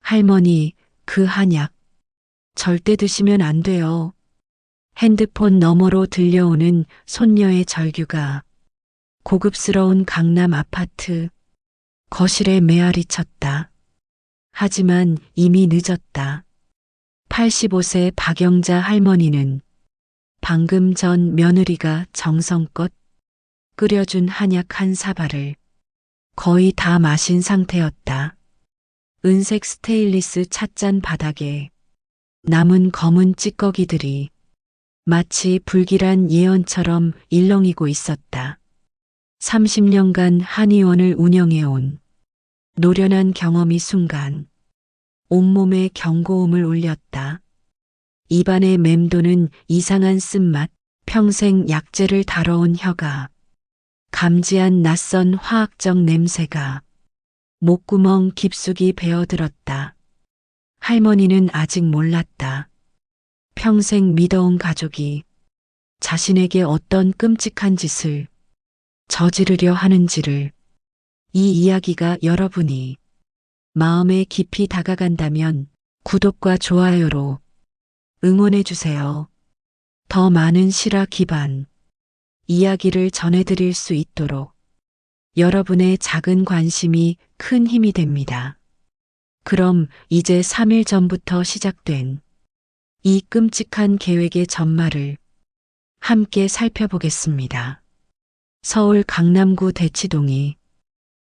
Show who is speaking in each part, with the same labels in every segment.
Speaker 1: 할머니, 그 한약 절대 드시면 안 돼요. 핸드폰 너머로 들려오는 손녀의 절규가 고급스러운 강남 아파트 거실에 메아리 쳤다. 하지만 이미 늦었다. 85세 박영자 할머니는 방금 전 며느리가 정성껏 끓여준 한약 한 사발을 거의 다 마신 상태였다. 은색 스테인리스 찻잔 바닥에 남은 검은 찌꺼기들이 마치 불길한 예언처럼 일렁이고 있었다. 30년간 한의원을 운영해온 노련한 경험이 순간 온몸에 경고음을 울렸다. 입안에 맴도는 이상한 쓴맛, 평생 약재를 다뤄온 혀가 감지한 낯선 화학적 냄새가 목구멍 깊숙이 배어들었다. 할머니는 아직 몰랐다. 평생 믿어온 가족이 자신에게 어떤 끔찍한 짓을 저지르려 하는지를. 이 이야기가 여러분이 마음에 깊이 다가간다면 구독과 좋아요로 응원해 주세요. 더 많은 실화 기반 이야기를 전해드릴 수 있도록 여러분의 작은 관심이 큰 힘이 됩니다. 그럼 이제 3일 전부터 시작된 이 끔찍한 계획의 전말을 함께 살펴보겠습니다. 서울 강남구 대치동이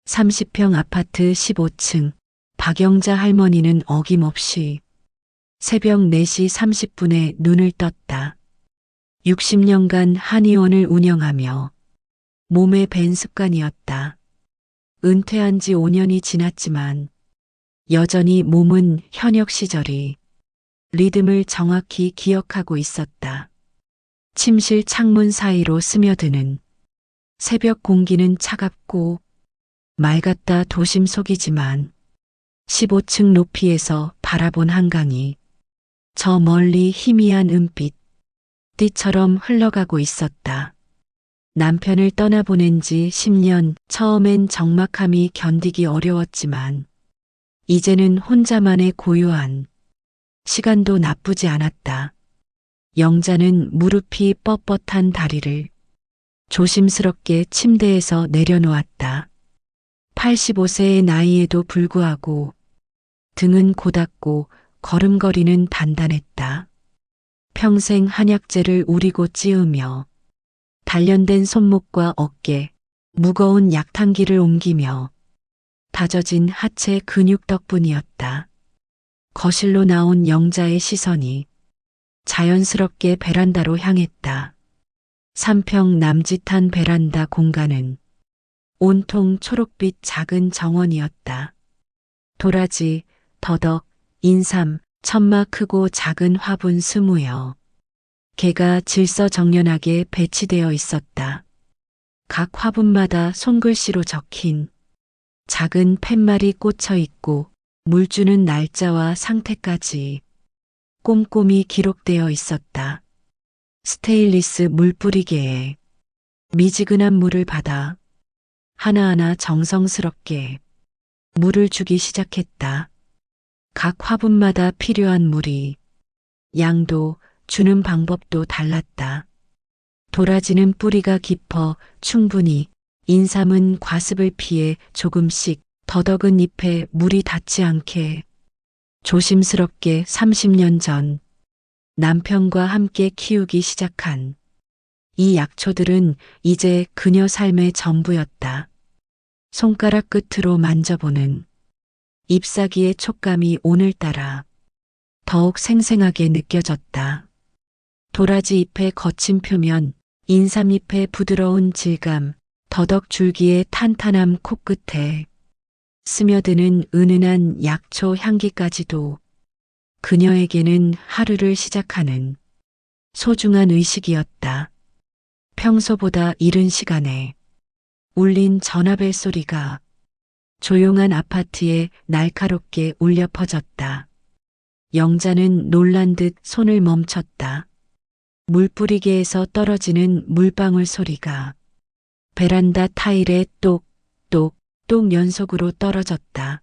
Speaker 1: 30평 아파트 15층 박영자 할머니는 어김없이 새벽 4시 30분에 눈을 떴다. 60년간 한의원을 운영하며 몸에 밴 습관이었다. 은퇴한 지 5년이 지났지만 여전히 몸은 현역 시절이 리듬을 정확히 기억하고 있었다. 침실 창문 사이로 스며드는 새벽 공기는 차갑고 맑았다. 도심 속이지만 15층 높이에서 바라본 한강이 저 멀리 희미한 은빛 띠처럼 흘러가고 있었다. 남편을 떠나보낸 지 10년, 처음엔 적막함이 견디기 어려웠지만 이제는 혼자만의 고요한 시간도 나쁘지 않았다. 영자는 무릎이 뻣뻣한 다리를 조심스럽게 침대에서 내려놓았다. 85세의 나이에도 불구하고 등은 고닫고 걸음걸이는 단단했다. 평생 한약재를 우리고 찌으며 단련된 손목과 어깨, 무거운 약탕기를 옮기며 다져진 하체 근육 덕분이었다. 거실로 나온 영자의 시선이 자연스럽게 베란다로 향했다. 3평 남짓한 베란다 공간은 온통 초록빛 작은 정원이었다. 도라지, 더덕, 인삼, 천마 크고 작은 화분 20여 개가 질서정연하게 배치되어 있었다. 각 화분마다 손글씨로 적힌 작은 팻말이 꽂혀 있고 물 주는 날짜와 상태까지 꼼꼼히 기록되어 있었다. 스테인리스 물뿌리개에 미지근한 물을 받아 하나하나 정성스럽게 물을 주기 시작했다. 각 화분마다 필요한 물이 양도 주는 방법도 달랐다. 도라지는 뿌리가 깊어 충분히, 인삼은 과습을 피해 조금씩, 더덕은 잎에 물이 닿지 않게 조심스럽게 30년 전 남편과 함께 키우기 시작한 이 약초들은 이제 그녀 삶의 전부였다. 손가락 끝으로 만져보는 잎사귀의 촉감이 오늘따라 더욱 생생하게 느껴졌다. 도라지 잎의 거친 표면, 인삼잎의 부드러운 질감, 더덕 줄기의 탄탄함 코끝에 스며드는 은은한 약초 향기까지도 그녀에게는 하루를 시작하는 소중한 의식이었다. 평소보다 이른 시간에 울린 전화벨 소리가 조용한 아파트에 날카롭게 울려 퍼졌다. 영자는 놀란 듯 손을 멈췄다. 물뿌리개에서 떨어지는 물방울 소리가 베란다 타일에 똑똑똑 연속으로 떨어졌다.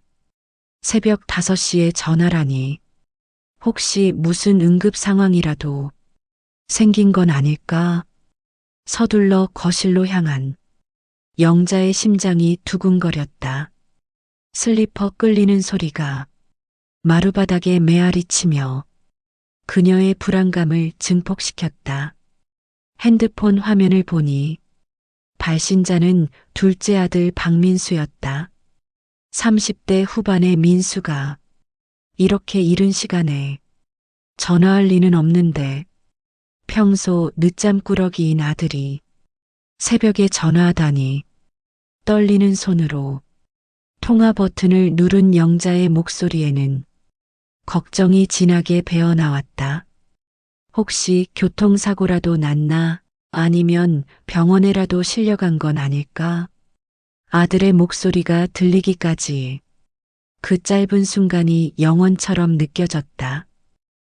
Speaker 1: 새벽 5시에 전화라니. 혹시 무슨 응급 상황이라도 생긴 건 아닐까? 서둘러 거실로 향한 영자의 심장이 두근거렸다. 슬리퍼 끌리는 소리가 마루바닥에 메아리치며 그녀의 불안감을 증폭시켰다. 핸드폰 화면을 보니 발신자는 둘째 아들 박민수였다. 30대 후반의 민수가 이렇게 이른 시간에 전화할 리는 없는데 평소 늦잠꾸러기인 아들이 새벽에 전화하다니. 떨리는 손으로 통화 버튼을 누른 영자의 목소리에는 걱정이 진하게 배어나왔다. 혹시 교통사고라도 났나? 아니면 병원에라도 실려간 건 아닐까? 아들의 목소리가 들리기까지 그 짧은 순간이 영원처럼 느껴졌다.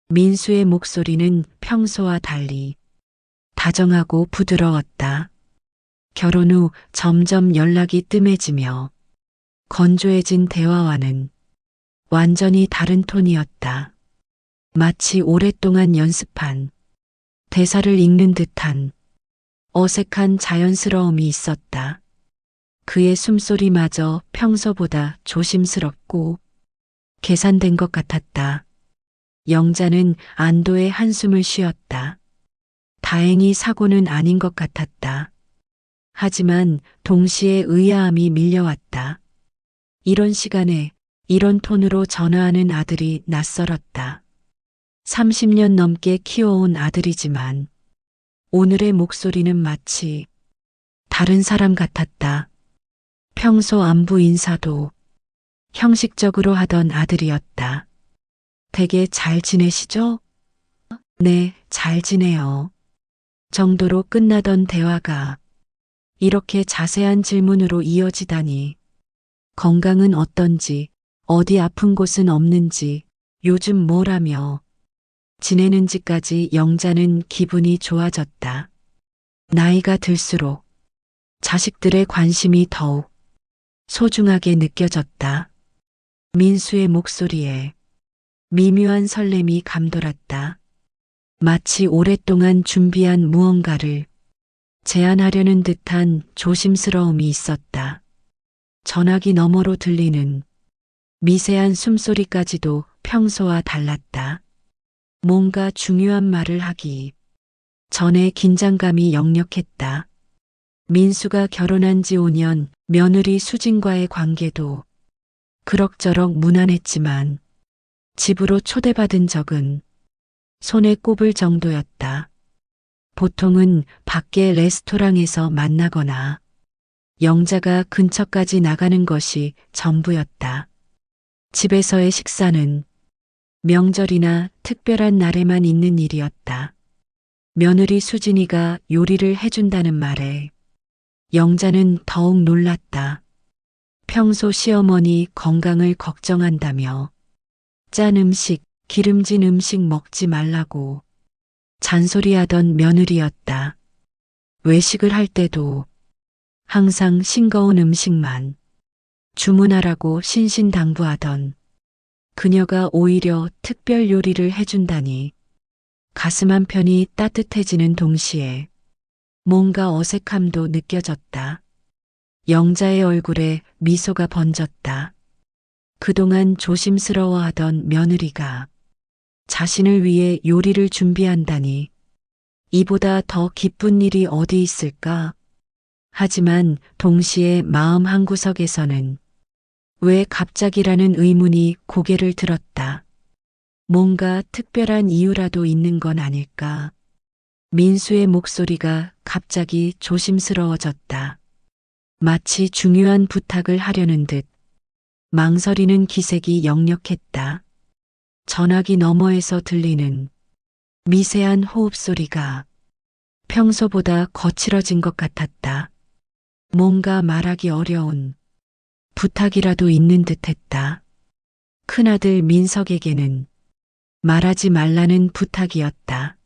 Speaker 1: 민수의 목소리는 평소와 달리 다정하고 부드러웠다. 결혼 후 점점 연락이 뜸해지며 건조해진 대화와는 완전히 다른 톤이었다. 마치 오랫동안 연습한 대사를 읽는 듯한 어색한 자연스러움이 있었다. 그의 숨소리마저 평소보다 조심스럽고 계산된 것 같았다. 영자는 안도의 한숨을 쉬었다. 다행히 사고는 아닌 것 같았다. 하지만 동시에 의아함이 밀려왔다. 이런 시간에 이런 톤으로 전화하는 아들이 낯설었다. 30년 넘게 키워온 아들이지만 오늘의 목소리는 마치 다른 사람 같았다. 평소 안부 인사도 형식적으로 하던 아들이었다. 댁에 잘 지내시죠? 네, 잘 지내요. 정도로 끝나던 대화가 이렇게 자세한 질문으로 이어지다니. 건강은 어떤지, 어디 아픈 곳은 없는지, 요즘 뭘 하며 지내는지까지 영자는 기분이 좋아졌다. 나이가 들수록 자식들의 관심이 더욱 소중하게 느껴졌다. 민수의 목소리에 미묘한 설렘이 감돌았다. 마치 오랫동안 준비한 무언가를 제안하려는 듯한 조심스러움이 있었다. 전화기 너머로 들리는 미세한 숨소리까지도 평소와 달랐다. 뭔가 중요한 말을 하기 전에 긴장감이 역력했다. 민수가 결혼한 지 5년, 며느리 수진과의 관계도 그럭저럭 무난했지만 집으로 초대받은 적은 손에 꼽을 정도였다. 보통은 밖에 레스토랑에서 만나거나 영자가 근처까지 나가는 것이 전부였다. 집에서의 식사는 명절이나 특별한 날에만 있는 일이었다. 며느리 수진이가 요리를 해준다는 말에 영자는 더욱 놀랐다. 평소 시어머니 건강을 걱정한다며 짠 음식, 기름진 음식 먹지 말라고 잔소리하던 며느리였다. 외식을 할 때도 항상 싱거운 음식만 주문하라고 신신당부하던 그녀가 오히려 특별 요리를 해준다니 가슴 한편이 따뜻해지는 동시에 뭔가 어색함도 느껴졌다. 영자의 얼굴에 미소가 번졌다. 그동안 조심스러워하던 며느리가 자신을 위해 요리를 준비한다니 이보다 더 기쁜 일이 어디 있을까? 하지만 동시에 마음 한구석에서는 왜 갑자기라는 의문이 고개를 들었다. 뭔가 특별한 이유라도 있는 건 아닐까? 민수의 목소리가 갑자기 조심스러워졌다. 마치 중요한 부탁을 하려는 듯 망설이는 기색이 역력했다. 전화기 너머에서 들리는 미세한 호흡 소리가 평소보다 거칠어진 것 같았다. 뭔가 말하기 어려운 부탁이라도 있는 듯했다. 큰아들 민석에게는 말하지 말라는 부탁이었다.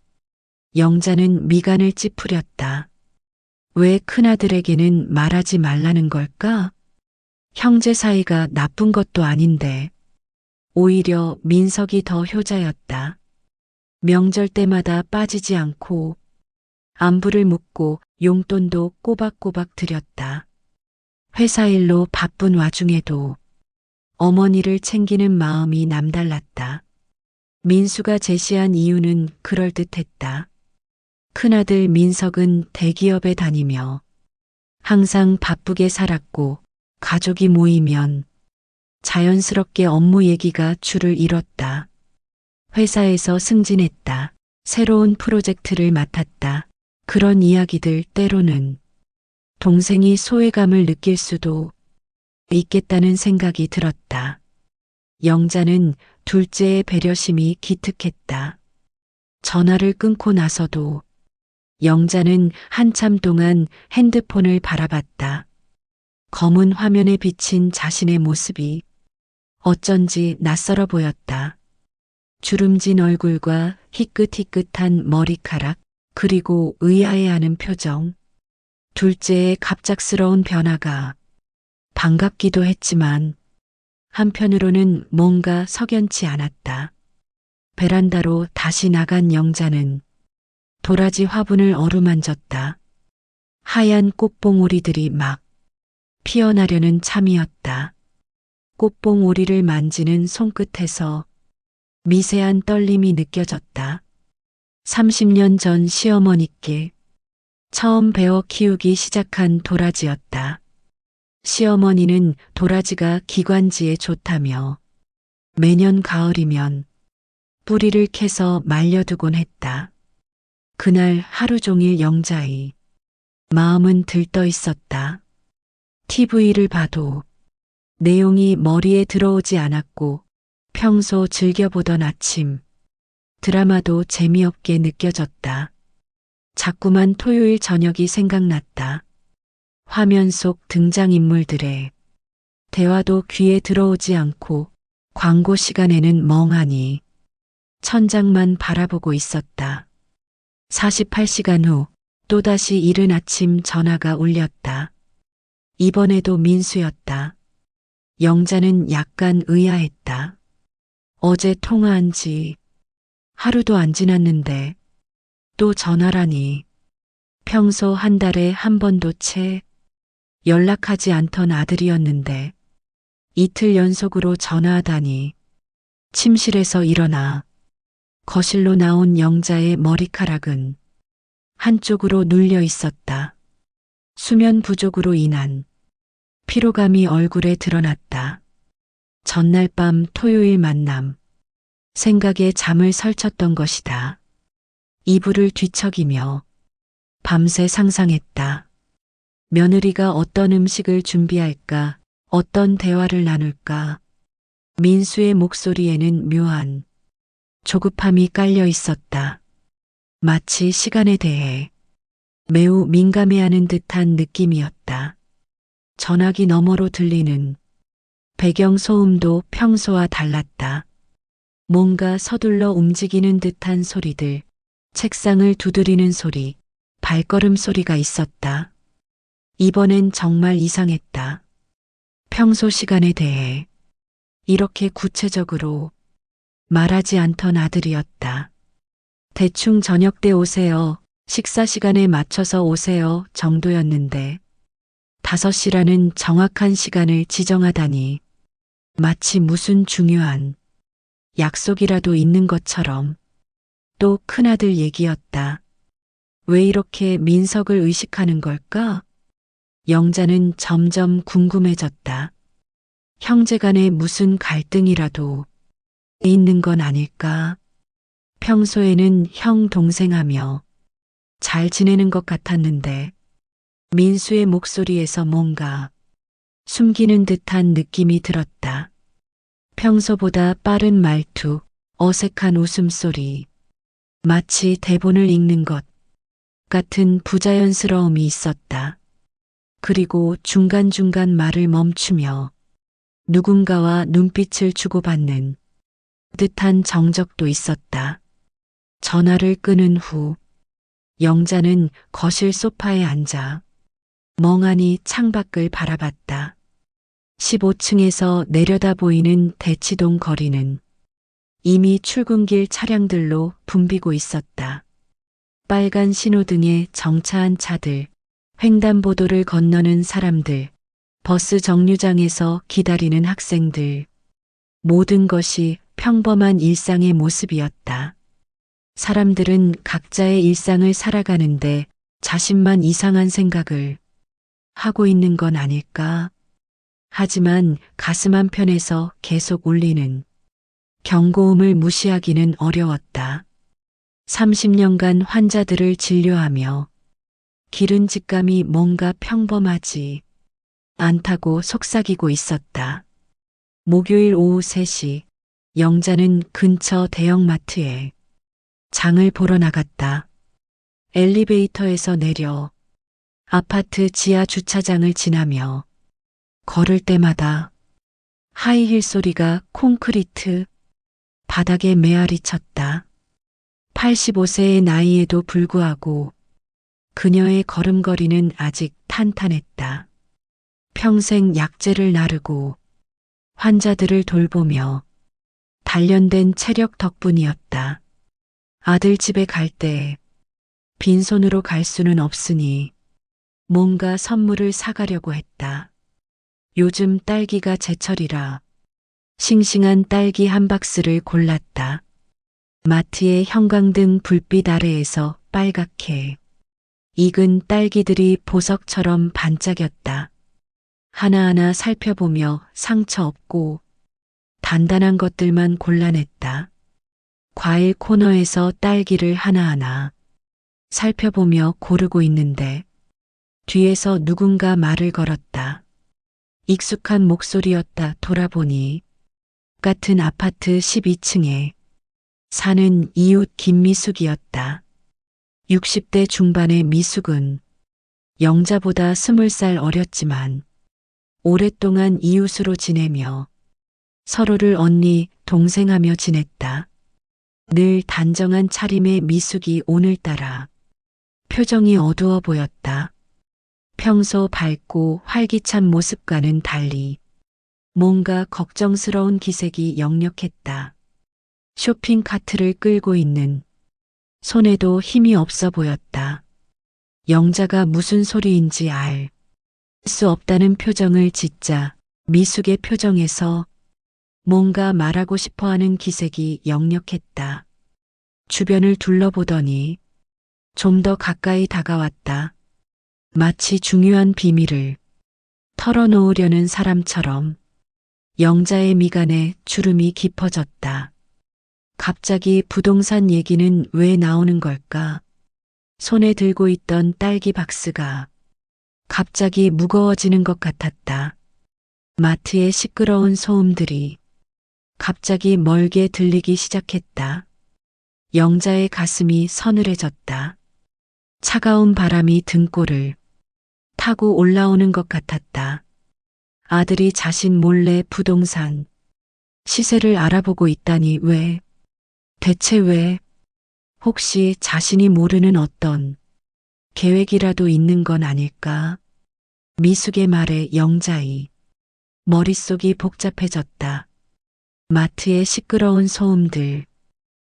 Speaker 1: 영자는 미간을 찌푸렸다. 왜 큰아들에게는 말하지 말라는 걸까? 형제 사이가 나쁜 것도 아닌데 오히려 민석이 더 효자였다. 명절 때마다 빠지지 않고 안부를 묻고 용돈도 꼬박꼬박 드렸다. 회사 일로 바쁜 와중에도 어머니를 챙기는 마음이 남달랐다. 민수가 제시한 이유는 그럴듯했다. 큰아들 민석은 대기업에 다니며 항상 바쁘게 살았고 가족이 모이면 자연스럽게 업무 얘기가 줄을 잃었다. 회사에서 승진했다. 새로운 프로젝트를 맡았다. 그런 이야기들 때로는 동생이 소외감을 느낄 수도 있겠다는 생각이 들었다. 영자는 둘째의 배려심이 기특했다. 전화를 끊고 나서도 영자는 한참 동안 핸드폰을 바라봤다. 검은 화면에 비친 자신의 모습이 어쩐지 낯설어 보였다. 주름진 얼굴과 희끗희끗한 머리카락, 그리고 의아해하는 표정. 둘째의 갑작스러운 변화가 반갑기도 했지만 한편으로는 뭔가 석연치 않았다. 베란다로 다시 나간 영자는 도라지 화분을 어루만졌다. 하얀 꽃봉오리들이 막 피어나려는 참이었다. 꽃봉오리를 만지는 손끝에서 미세한 떨림이 느껴졌다. 30년 전 시어머니께 처음 베어 키우기 시작한 도라지였다. 시어머니는 도라지가 기관지에 좋다며 매년 가을이면 뿌리를 캐서 말려두곤 했다. 그날 하루 종일 영자의 마음은 들떠 있었다. TV를 봐도 내용이 머리에 들어오지 않았고 평소 즐겨보던 아침 드라마도 재미없게 느껴졌다. 자꾸만 토요일 저녁이 생각났다. 화면 속 등장인물들의 대화도 귀에 들어오지 않고 광고 시간에는 멍하니 천장만 바라보고 있었다. 48시간 후 또다시 이른 아침 전화가 울렸다. 이번에도 민수였다. 영자는 약간 의아했다. 어제 통화한 지 하루도 안 지났는데 또 전화라니. 평소 한 달에 한 번도 채 연락하지 않던 아들이었는데 이틀 연속으로 전화하다니. 침실에서 일어나 거실로 나온 영자의 머리카락은 한쪽으로 눌려 있었다. 수면 부족으로 인한 피로감이 얼굴에 드러났다. 전날 밤 토요일 만남, 생각에 잠을 설쳤던 것이다. 이불을 뒤척이며 밤새 상상했다. 며느리가 어떤 음식을 준비할까, 어떤 대화를 나눌까. 민수의 목소리에는 묘한 조급함이 깔려 있었다. 마치 시간에 대해 매우 민감해하는 듯한 느낌이었다. 전화기 너머로 들리는 배경 소음도 평소와 달랐다. 뭔가 서둘러 움직이는 듯한 소리들, 책상을 두드리는 소리, 발걸음 소리가 있었다. 이번엔 정말 이상했다. 평소 시간에 대해 이렇게 구체적으로 말하지 않던 아들이었다. 대충 저녁 때 오세요. 식사 시간에 맞춰서 오세요 정도였는데 5시라는 정확한 시간을 지정하다니. 마치 무슨 중요한 약속이라도 있는 것처럼. 또 큰아들 얘기였다. 왜 이렇게 민석을 의식하는 걸까? 영자는 점점 궁금해졌다. 형제간에 무슨 갈등이라도 있는 건 아닐까? 평소에는 형 동생하며 잘 지내는 것 같았는데 민수의 목소리에서 뭔가 숨기는 듯한 느낌이 들었다. 평소보다 빠른 말투, 어색한 웃음소리, 마치 대본을 읽는 것 같은 부자연스러움이 있었다. 그리고 중간중간 말을 멈추며 누군가와 눈빛을 주고받는 듯한 정적도 있었다. 전화를 끊은 후 영자는 거실 소파에 앉아 멍하니 창밖을 바라봤다. 15층에서 내려다 보이는 대치동 거리는 이미 출근길 차량들로 붐비고 있었다. 빨간 신호등에 정차한 차들, 횡단보도를 건너는 사람들, 버스 정류장에서 기다리는 학생들. 모든 것이 평범한 일상의 모습이었다. 사람들은 각자의 일상을 살아가는데 자신만 이상한 생각을 하고 있는 건 아닐까? 하지만 가슴 한편에서 계속 울리는 경고음을 무시하기는 어려웠다. 30년간 환자들을 진료하며 기른 직감이 뭔가 평범하지 않다고 속삭이고 있었다. 목요일 오후 3시, 영자는 근처 대형마트에 장을 보러 나갔다. 엘리베이터에서 내려 아파트 지하 주차장을 지나며 걸을 때마다 하이힐 소리가 콘크리트 바닥에 메아리 쳤다. 85세의 나이에도 불구하고 그녀의 걸음걸이는 아직 탄탄했다. 평생 약재를 나르고 환자들을 돌보며 단련된 체력 덕분이었다. 아들 집에 갈 때 빈손으로 갈 수는 없으니 뭔가 선물을 사가려고 했다. 요즘 딸기가 제철이라 싱싱한 딸기 한 박스를 골랐다. 마트의 형광등 불빛 아래에서 빨갛게 익은 딸기들이 보석처럼 반짝였다. 하나하나 살펴보며 상처 없고 단단한 것들만 골라냈다. 과일 코너에서 딸기를 하나하나 살펴보며 고르고 있는데 뒤에서 누군가 말을 걸었다. 익숙한 목소리였다. 돌아보니 같은 아파트 12층에 사는 이웃 김미숙이었다. 60대 중반의 미숙은 영자보다 20살 어렸지만 오랫동안 이웃으로 지내며 서로를 언니, 동생하며 지냈다. 늘 단정한 차림의 미숙이 오늘따라 표정이 어두워 보였다. 평소 밝고 활기찬 모습과는 달리 뭔가 걱정스러운 기색이 역력했다. 쇼핑 카트를 끌고 있는 손에도 힘이 없어 보였다. 영자가 무슨 소리인지 알 수 없다는 표정을 짓자 미숙의 표정에서 뭔가 말하고 싶어하는 기색이 역력했다. 주변을 둘러보더니 좀 더 가까이 다가왔다. 마치 중요한 비밀을 털어놓으려는 사람처럼 영자의 미간에 주름이 깊어졌다. 갑자기 부동산 얘기는 왜 나오는 걸까? 손에 들고 있던 딸기 박스가 갑자기 무거워지는 것 같았다. 마트의 시끄러운 소음들이 갑자기 멀게 들리기 시작했다. 영자의 가슴이 서늘해졌다. 차가운 바람이 등골을 타고 올라오는 것 같았다. 아들이 자신 몰래 부동산 시세를 알아보고 있다니 왜? 대체 왜? 혹시 자신이 모르는 어떤 계획이라도 있는 건 아닐까? 미숙의 말에 영자의 머릿속이 복잡해졌다. 마트의 시끄러운 소음들,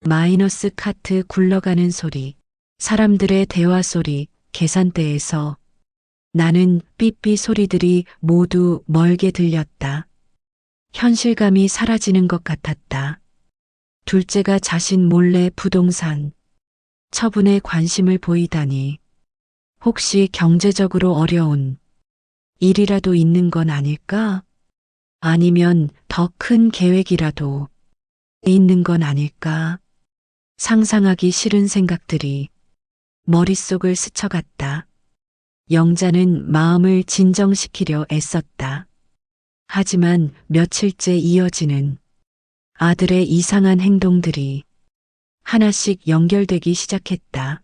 Speaker 1: 마이너스 카트 굴러가는 소리, 사람들의 대화 소리, 계산대에서 나는 삐삐 소리들이 모두 멀게 들렸다. 현실감이 사라지는 것 같았다. 둘째가 자신 몰래 부동산 처분에 관심을 보이다니 혹시 경제적으로 어려운 일이라도 있는 건 아닐까? 아니면 더 큰 계획이라도 있는 건 아닐까? 상상하기 싫은 생각들이 머릿속을 스쳐갔다. 영자는 마음을 진정시키려 애썼다. 하지만 며칠째 이어지는 아들의 이상한 행동들이 하나씩 연결되기 시작했다.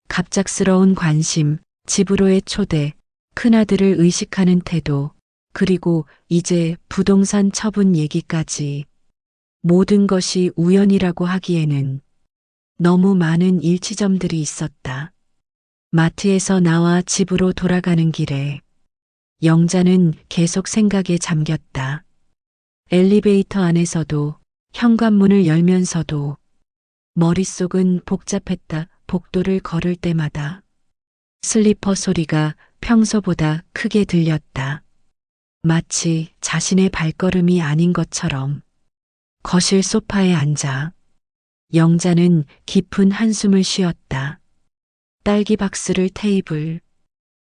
Speaker 1: 갑작스러운 관심, 집으로의 초대, 큰아들을 의식하는 태도, 그리고 이제 부동산 처분 얘기까지 모든 것이 우연이라고 하기에는 너무 많은 일치점들이 있었다. 마트에서 나와 집으로 돌아가는 길에 영자는 계속 생각에 잠겼다. 엘리베이터 안에서도 현관문을 열면서도 머릿속은 복잡했다. 복도를 걸을 때마다 슬리퍼 소리가 평소보다 크게 들렸다. 마치 자신의 발걸음이 아닌 것처럼. 거실 소파에 앉아 영자는 깊은 한숨을 쉬었다. 딸기 박스를 테이블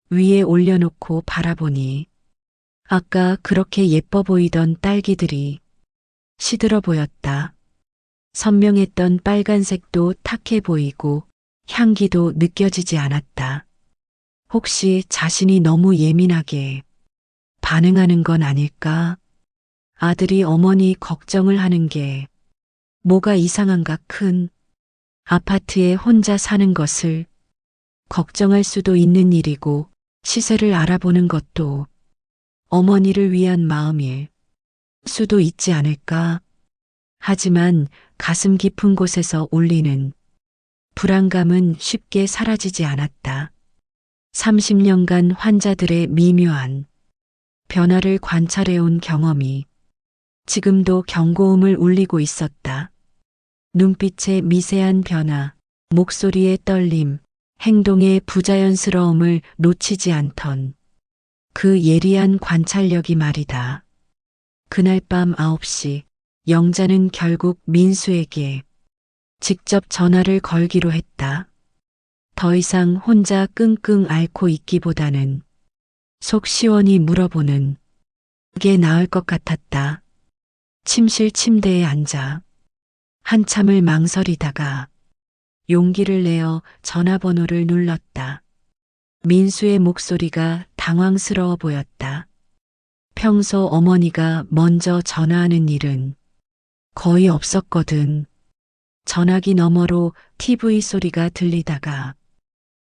Speaker 1: 위에 올려놓고 바라보니 아까 그렇게 예뻐 보이던 딸기들이 시들어 보였다. 선명했던 빨간색도 탁해 보이고 향기도 느껴지지 않았다. 혹시 자신이 너무 예민하게 반응하는 건 아닐까? 아들이 어머니 걱정을 하는 게 뭐가 이상한가. 큰 아파트에 혼자 사는 것을 걱정할 수도 있는 일이고 시세를 알아보는 것도 어머니를 위한 마음일 수도 있지 않을까. 하지만 가슴 깊은 곳에서 울리는 불안감은 쉽게 사라지지 않았다. 30년간 환자들의 미묘한 변화를 관찰해온 경험이 지금도 경고음을 울리고 있었다. 눈빛의 미세한 변화, 목소리의 떨림, 행동의 부자연스러움을 놓치지 않던 그 예리한 관찰력이 말이다. 그날 밤 9시 영자는 결국 민수에게 직접 전화를 걸기로 했다. 더 이상 혼자 끙끙 앓고 있기보다는 속 시원히 물어보는 게 나을 것 같았다. 침실 침대에 앉아 한참을 망설이다가 용기를 내어 전화번호를 눌렀다. 민수의 목소리가 당황스러워 보였다. 평소 어머니가 먼저 전화하는 일은 거의 없었거든. 전화기 너머로 TV 소리가 들리다가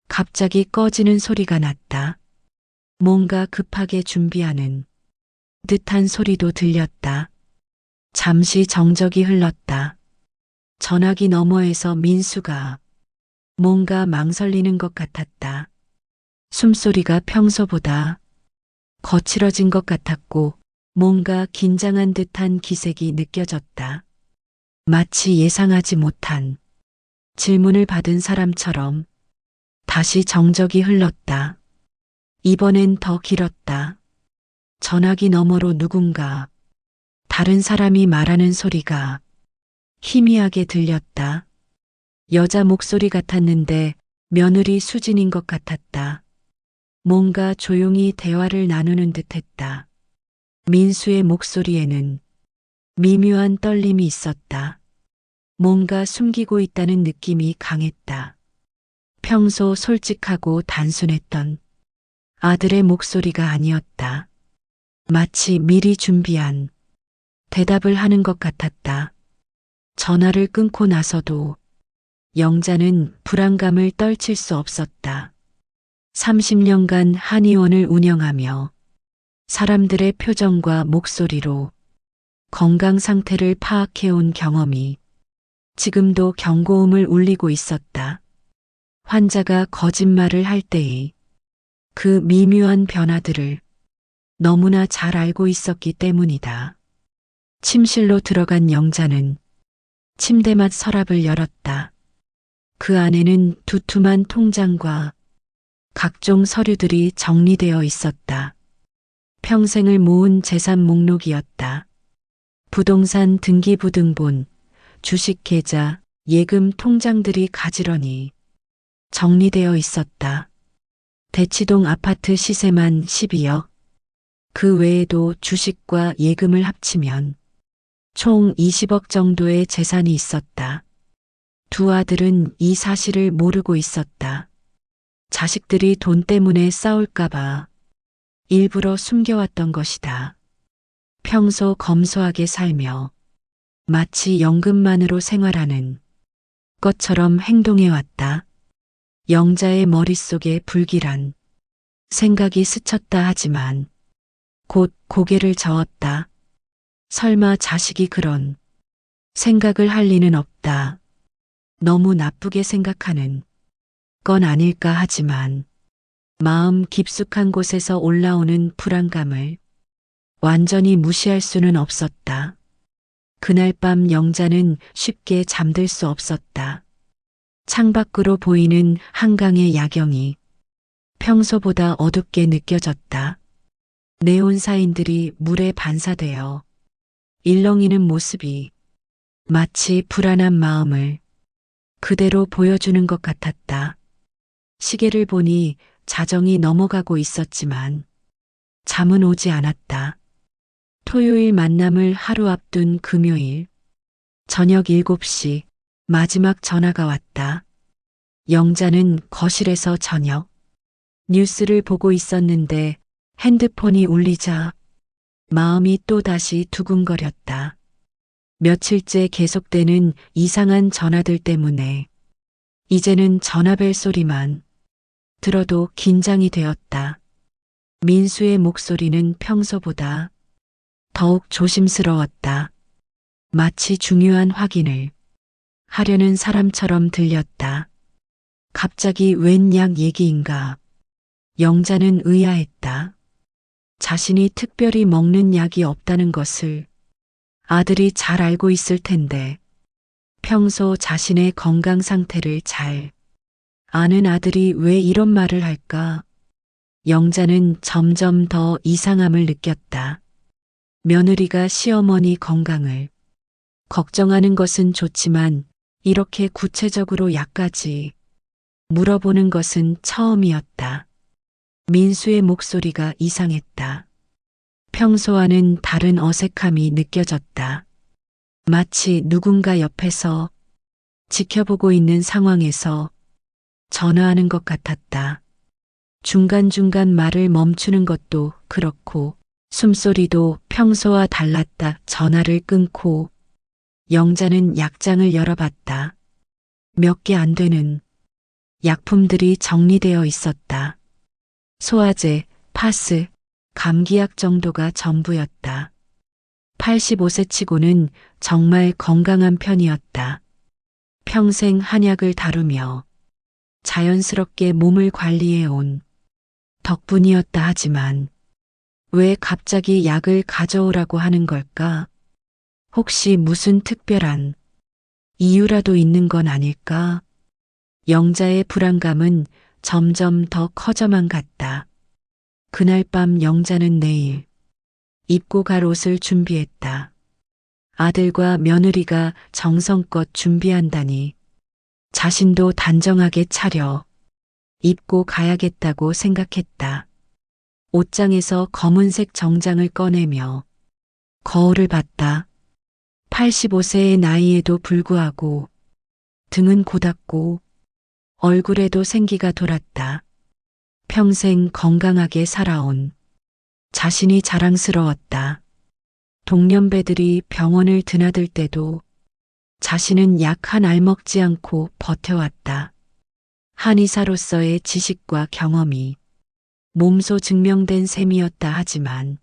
Speaker 1: 갑자기 꺼지는 소리가 났다. 뭔가 급하게 준비하는 듯한 소리도 들렸다. 잠시 정적이 흘렀다. 전화기 너머에서 민수가 뭔가 망설이는 것 같았다. 숨소리가 평소보다 거칠어진 것 같았고 뭔가 긴장한 듯한 기색이 느껴졌다. 마치 예상하지 못한 질문을 받은 사람처럼 다시 정적이 흘렀다. 이번엔 더 길었다. 전화기 너머로 누군가 다른 사람이 말하는 소리가 희미하게 들렸다. 여자 목소리 같았는데 며느리 수진인 것 같았다. 뭔가 조용히 대화를 나누는 듯했다. 민수의 목소리에는 미묘한 떨림이 있었다. 뭔가 숨기고 있다는 느낌이 강했다. 평소 솔직하고 단순했던 아들의 목소리가 아니었다. 마치 미리 준비한 대답을 하는 것 같았다. 전화를 끊고 나서도 영자는 불안감을 떨칠 수 없었다. 30년간 한의원을 운영하며 사람들의 표정과 목소리로 건강 상태를 파악해온 경험이 지금도 경고음을 울리고 있었다. 환자가 거짓말을 할 때의 그 미묘한 변화들을 너무나 잘 알고 있었기 때문이다. 침실로 들어간 영자는 침대맡 서랍을 열었다. 그 안에는 두툼한 통장과 각종 서류들이 정리되어 있었다. 평생을 모은 재산 목록이었다. 부동산 등기부등본, 주식계좌, 예금 통장들이 가지런히 정리되어 있었다. 대치동 아파트 시세만 12억. 그 외에도 주식과 예금을 합치면 총 20억 정도의 재산이 있었다. 두 아들은 이 사실을 모르고 있었다. 자식들이 돈 때문에 싸울까봐 일부러 숨겨왔던 것이다. 평소 검소하게 살며 마치 연금만으로 생활하는 것처럼 행동해왔다. 영자의 머릿속에 불길한 생각이 스쳤다 하지만 곧 고개를 저었다. 설마 자식이 그런 생각을 할 리는 없다. 너무 나쁘게 생각하는 건 아닐까 하지만 마음 깊숙한 곳에서 올라오는 불안감을 완전히 무시할 수는 없었다. 그날 밤 영자는 쉽게 잠들 수 없었다. 창밖으로 보이는 한강의 야경이 평소보다 어둡게 느껴졌다. 네온 사인들이 물에 반사되어 일렁이는 모습이 마치 불안한 마음을 그대로 보여주는 것 같았다. 시계를 보니 자정이 넘어가고 있었지만 잠은 오지 않았다. 토요일 만남을 하루 앞둔 금요일 저녁 7시 마지막 전화가 왔다. 영자는 거실에서 저녁 뉴스를 보고 있었는데 핸드폰이 울리자 마음이 또다시 두근거렸다. 며칠째 계속되는 이상한 전화들 때문에 이제는 전화벨 소리만 들어도 긴장이 되었다. 민수의 목소리는 평소보다 더욱 조심스러웠다. 마치 중요한 확인을 하려는 사람처럼 들렸다. 갑자기 웬 약 얘기인가? 영자는 의아했다. 자신이 특별히 먹는 약이 없다는 것을 아들이 잘 알고 있을 텐데 평소 자신의 건강 상태를 잘 아는 아들이 왜 이런 말을 할까? 영자는 점점 더 이상함을 느꼈다. 며느리가 시어머니 건강을 걱정하는 것은 좋지만 이렇게 구체적으로 약까지 물어보는 것은 처음이었다. 민수의 목소리가 이상했다. 평소와는 다른 어색함이 느껴졌다. 마치 누군가 옆에서 지켜보고 있는 상황에서 전화하는 것 같았다. 중간중간 말을 멈추는 것도 그렇고 숨소리도 평소와 달랐다. 전화를 끊고 영자는 약장을 열어봤다. 몇 개 안 되는 약품들이 정리되어 있었다. 소화제, 파스, 감기약 정도가 전부였다. 85세 치고는 정말 건강한 편이었다. 평생 한약을 다루며 자연스럽게 몸을 관리해온 덕분이었다 하지만 왜 갑자기 약을 가져오라고 하는 걸까? 혹시 무슨 특별한 이유라도 있는 건 아닐까? 영자의 불안감은 점점 더 커져만 갔다. 그날 밤 영자는 내일 입고 갈 옷을 준비했다. 아들과 며느리가 정성껏 준비한다니 자신도 단정하게 차려 입고 가야겠다고 생각했다. 옷장에서 검은색 정장을 꺼내며 거울을 봤다. 85세의 나이에도 불구하고 등은 고닫고 얼굴에도 생기가 돌았다. 평생 건강하게 살아온 자신이 자랑스러웠다. 동년배들이 병원을 드나들 때도 자신은 약 한 알 먹지 않고 버텨왔다. 한의사로서의 지식과 경험이 몸소 증명된 셈이었다 하지만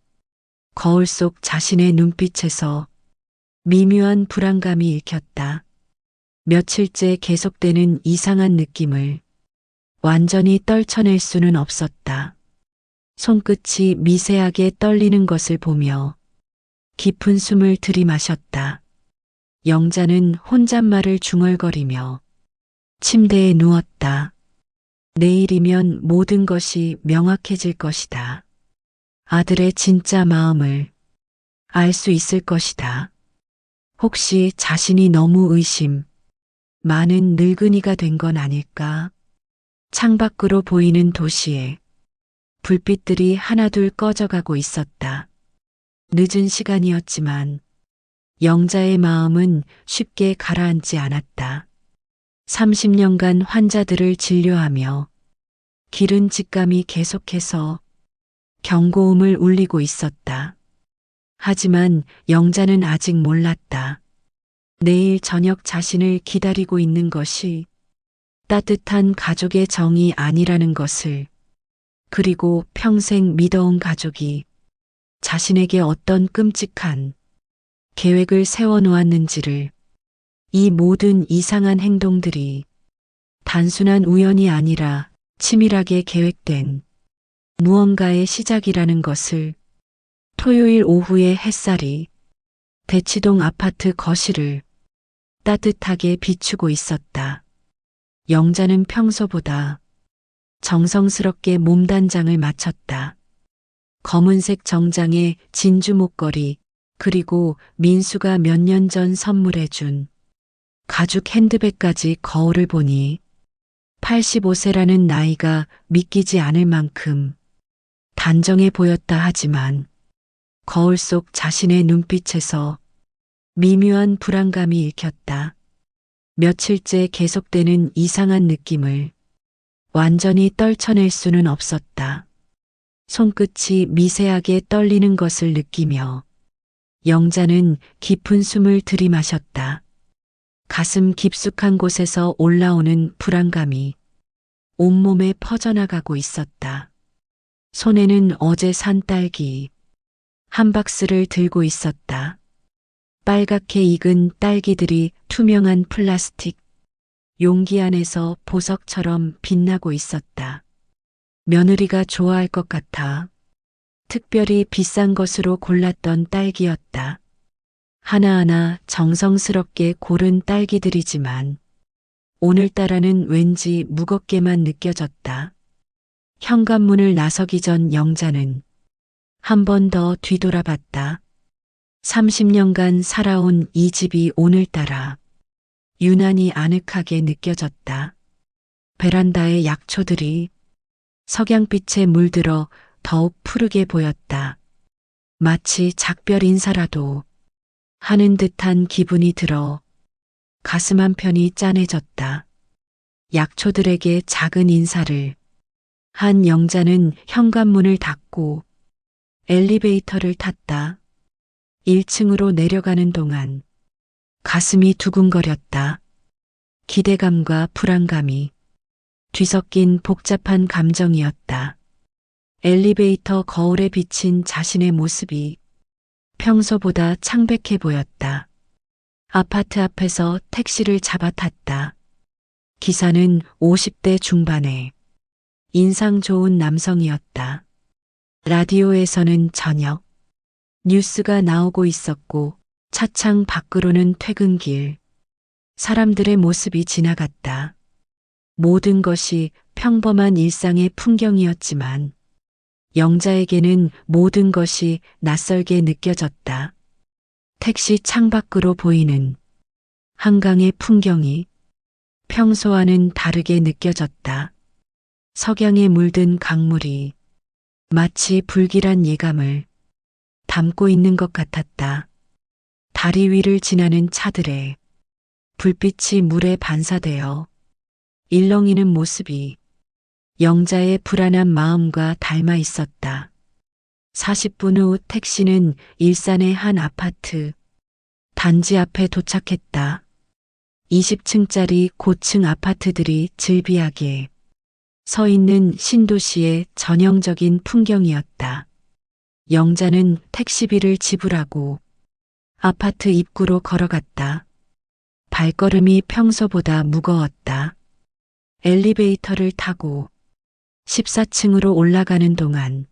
Speaker 1: 거울 속 자신의 눈빛에서 미묘한 불안감이 읽혔다. 며칠째 계속되는 이상한 느낌을 완전히 떨쳐낼 수는 없었다. 손끝이 미세하게 떨리는 것을 보며 깊은 숨을 들이마셨다. 영자는 혼잣말을 중얼거리며 침대에 누웠다. 내일이면 모든 것이 명확해질 것이다. 아들의 진짜 마음을 알 수 있을 것이다. 혹시 자신이 너무 많은 늙은이가 된 건 아닐까? 창밖으로 보이는 도시에 불빛들이 하나둘 꺼져가고 있었다. 늦은 시간이었지만 영자의 마음은 쉽게 가라앉지 않았다. 30년간 환자들을 진료하며 기른 직감이 계속해서 경고음을 울리고 있었다. 하지만 영자는 아직 몰랐다. 내일 저녁 자신을 기다리고 있는 것이 따뜻한 가족의 정이 아니라는 것을, 그리고 평생 믿어온 가족이 자신에게 어떤 끔찍한 계획을 세워놓았는지를, 이 모든 이상한 행동들이 단순한 우연이 아니라 치밀하게 계획된 무언가의 시작이라는 것을 토요일 오후의 햇살이 대치동 아파트 거실을 따뜻하게 비추고 있었다. 영자는 평소보다 정성스럽게 몸단장을 마쳤다. 검은색 정장에 진주 목걸이, 그리고 민수가 몇 년 전 선물해준 가죽 핸드백까지 거울을 보니 85세라는 나이가 믿기지 않을 만큼 단정해 보였다 하지만 거울 속 자신의 눈빛에서 미묘한 불안감이 읽혔다. 며칠째 계속되는 이상한 느낌을 완전히 떨쳐낼 수는 없었다. 손끝이 미세하게 떨리는 것을 느끼며 영자는 깊은 숨을 들이마셨다. 가슴 깊숙한 곳에서 올라오는 불안감이 온몸에 퍼져나가고 있었다. 손에는 어제 산 딸기 한 박스를 들고 있었다. 빨갛게 익은 딸기들이 투명한 플라스틱 용기 안에서 보석처럼 빛나고 있었다. 며느리가 좋아할 것 같아 특별히 비싼 것으로 골랐던 딸기였다. 하나하나 정성스럽게 고른 딸기들이지만 오늘따라는 왠지 무겁게만 느껴졌다. 현관문을 나서기 전 영자는 한 번 더 뒤돌아봤다. 30년간 살아온 이 집이 오늘따라 유난히 아늑하게 느껴졌다. 베란다의 약초들이 석양빛에 물들어 더욱 푸르게 보였다. 마치 작별 인사라도 하는 듯한 기분이 들어 가슴 한편이 짠해졌다. 약초들에게 작은 인사를 한 영자는 현관문을 닫고 엘리베이터를 탔다. 1층으로 내려가는 동안 가슴이 두근거렸다. 기대감과 불안감이 뒤섞인 복잡한 감정이었다. 엘리베이터 거울에 비친 자신의 모습이 평소보다 창백해 보였다. 아파트 앞에서 택시를 잡아 탔다. 기사는 50대 중반의 인상 좋은 남성이었다. 라디오에서는 저녁 뉴스가 나오고 있었고 차창 밖으로는 퇴근길, 사람들의 모습이 지나갔다. 모든 것이 평범한 일상의 풍경이었지만 영자에게는 모든 것이 낯설게 느껴졌다. 택시 창밖으로 보이는 한강의 풍경이 평소와는 다르게 느껴졌다. 석양에 물든 강물이 마치 불길한 예감을 담고 있는 것 같았다. 다리 위를 지나는 차들의 불빛이 물에 반사되어 일렁이는 모습이 영자의 불안한 마음과 닮아 있었다. 40분 후 택시는 일산의 한 아파트 단지 앞에 도착했다. 20층짜리 고층 아파트들이 즐비하게 서 있는 신도시의 전형적인 풍경이었다. 영자는 택시비를 지불하고 아파트 입구로 걸어갔다. 발걸음이 평소보다 무거웠다. 엘리베이터를 타고 14층으로 올라가는 동안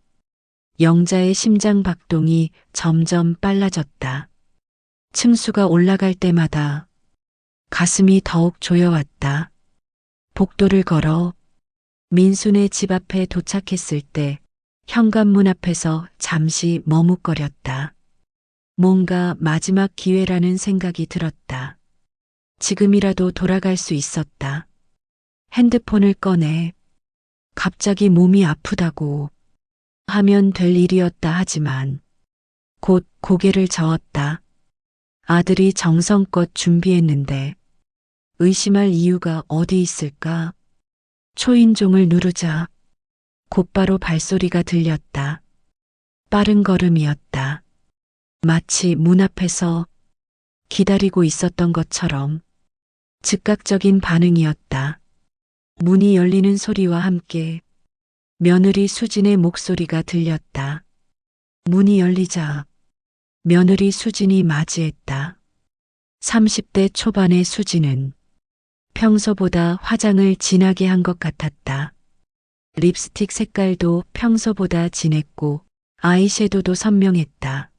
Speaker 1: 영자의 심장 박동이 점점 빨라졌다. 층수가 올라갈 때마다 가슴이 더욱 조여왔다. 복도를 걸어 민수네 집 앞에 도착했을 때 현관문 앞에서 잠시 머뭇거렸다. 뭔가 마지막 기회라는 생각이 들었다. 지금이라도 돌아갈 수 있었다. 핸드폰을 꺼내 갑자기 몸이 아프다고 하면 될 일이었다 하지만 곧 고개를 저었다. 아들이 정성껏 준비했는데 의심할 이유가 어디 있을까? 초인종을 누르자 곧바로 발소리가 들렸다. 빠른 걸음이었다. 마치 문 앞에서 기다리고 있었던 것처럼 즉각적인 반응이었다. 문이 열리는 소리와 함께 며느리 수진의 목소리가 들렸다. 문이 열리자 며느리 수진이 맞이했다. 30대 초반의 수진은 평소보다 화장을 진하게 한 것 같았다. 립스틱 색깔도 평소보다 진했고 아이섀도도 선명했다.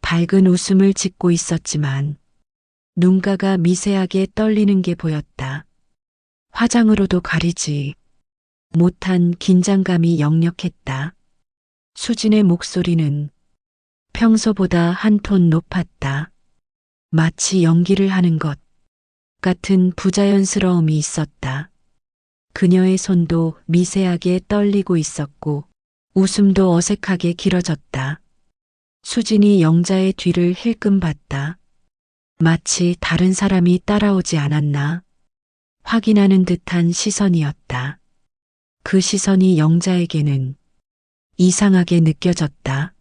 Speaker 1: 밝은 웃음을 짓고 있었지만 눈가가 미세하게 떨리는 게 보였다. 화장으로도 가리지 못한 긴장감이 역력했다. 수진의 목소리는 평소보다 한 톤 높았다. 마치 연기를 하는 것 같은 부자연스러움이 있었다. 그녀의 손도 미세하게 떨리고 있었고 웃음도 어색하게 길어졌다. 수진이 영자의 뒤를 힐끔 봤다. 마치 다른 사람이 따라오지 않았나 확인하는 듯한 시선이었다. 그 시선이 영자에게는 이상하게 느껴졌다.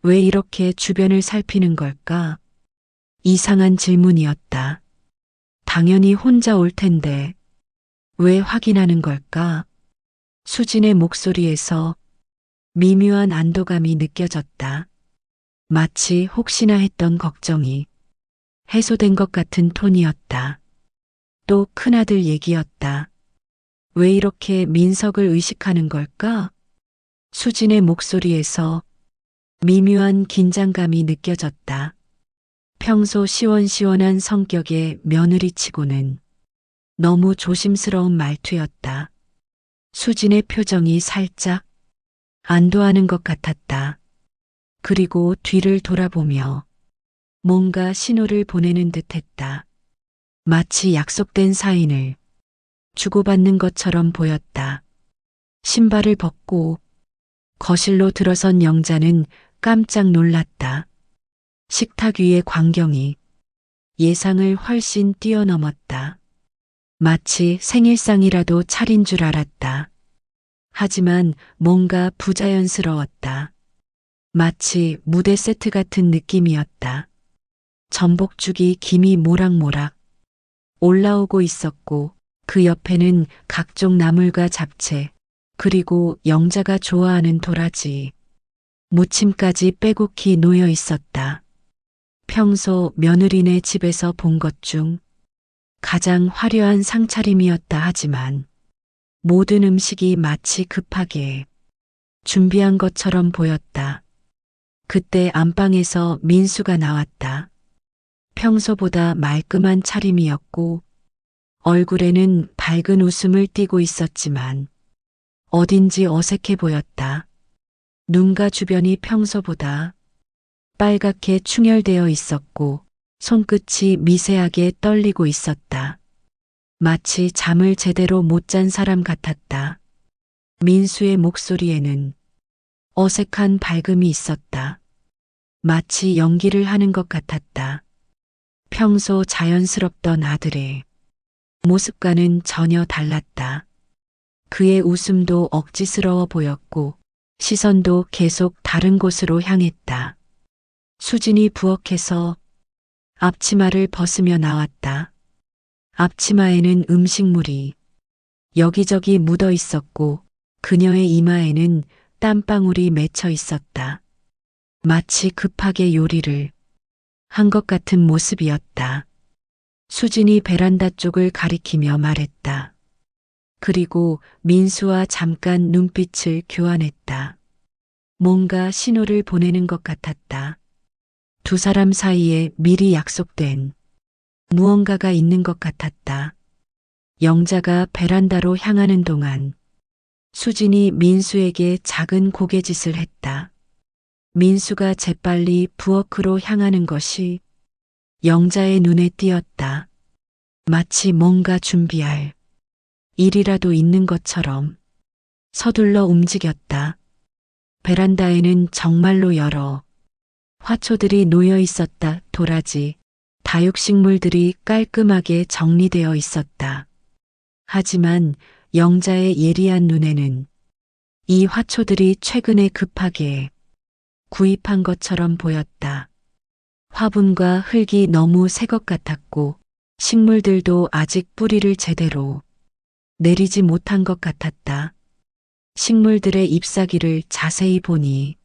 Speaker 1: 왜 이렇게 주변을 살피는 걸까? 이상한 질문이었다. 당연히 혼자 올 텐데 왜 확인하는 걸까? 수진의 목소리에서 미묘한 안도감이 느껴졌다. 마치 혹시나 했던 걱정이 해소된 것 같은 톤이었다. 또 큰아들 얘기였다. 왜 이렇게 민석을 의식하는 걸까? 수진의 목소리에서 미묘한 긴장감이 느껴졌다. 평소 시원시원한 성격의 며느리치고는 너무 조심스러운 말투였다. 수진의 표정이 살짝 안도하는 것 같았다. 그리고 뒤를 돌아보며 뭔가 신호를 보내는 듯했다. 마치 약속된 사인을 주고받는 것처럼 보였다. 신발을 벗고 거실로 들어선 영자는 깜짝 놀랐다. 식탁 위의 광경이 예상을 훨씬 뛰어넘었다. 마치 생일상이라도 차린 줄 알았다. 하지만 뭔가 부자연스러웠다. 마치 무대 세트 같은 느낌이었다. 전복죽이 김이 모락모락 올라오고 있었고 그 옆에는 각종 나물과 잡채 그리고 영자가 좋아하는 도라지, 무침까지 빼곡히 놓여 있었다. 평소 며느리네 집에서 본 것 중 가장 화려한 상차림이었다 하지만 모든 음식이 마치 급하게 준비한 것처럼 보였다. 그때 안방에서 민수가 나왔다. 평소보다 말끔한 차림이었고 얼굴에는 밝은 웃음을 띠고 있었지만 어딘지 어색해 보였다. 눈과 주변이 평소보다 빨갛게 충혈되어 있었고 손끝이 미세하게 떨리고 있었다. 마치 잠을 제대로 못 잔 사람 같았다. 민수의 목소리에는 어색한 밝음이 있었다. 마치 연기를 하는 것 같았다. 평소 자연스럽던 아들의 모습과는 전혀 달랐다. 그의 웃음도 억지스러워 보였고 시선도 계속 다른 곳으로 향했다. 수진이 부엌에서 앞치마를 벗으며 나왔다. 앞치마에는 음식물이 여기저기 묻어 있었고 그녀의 이마에는 땀방울이 맺혀 있었다. 마치 급하게 요리를 한 것 같은 모습이었다. 수진이 베란다 쪽을 가리키며 말했다. 그리고 민수와 잠깐 눈빛을 교환했다. 뭔가 신호를 보내는 것 같았다. 두 사람 사이에 미리 약속된 무언가가 있는 것 같았다. 영자가 베란다로 향하는 동안 수진이 민수에게 작은 고개짓을 했다. 민수가 재빨리 부엌으로 향하는 것이 영자의 눈에 띄었다. 마치 뭔가 준비할 일이라도 있는 것처럼 서둘러 움직였다. 베란다에는 정말로 여러 화초들이 놓여 있었다. 도라지, 다육식물들이 깔끔하게 정리되어 있었다. 하지만 영자의 예리한 눈에는 이 화초들이 최근에 급하게 구입한 것처럼 보였다. 화분과 흙이 너무 새 것 같았고 식물들도 아직 뿌리를 제대로 내리지 못한 것 같았다. 식물들의 잎사귀를 자세히 보니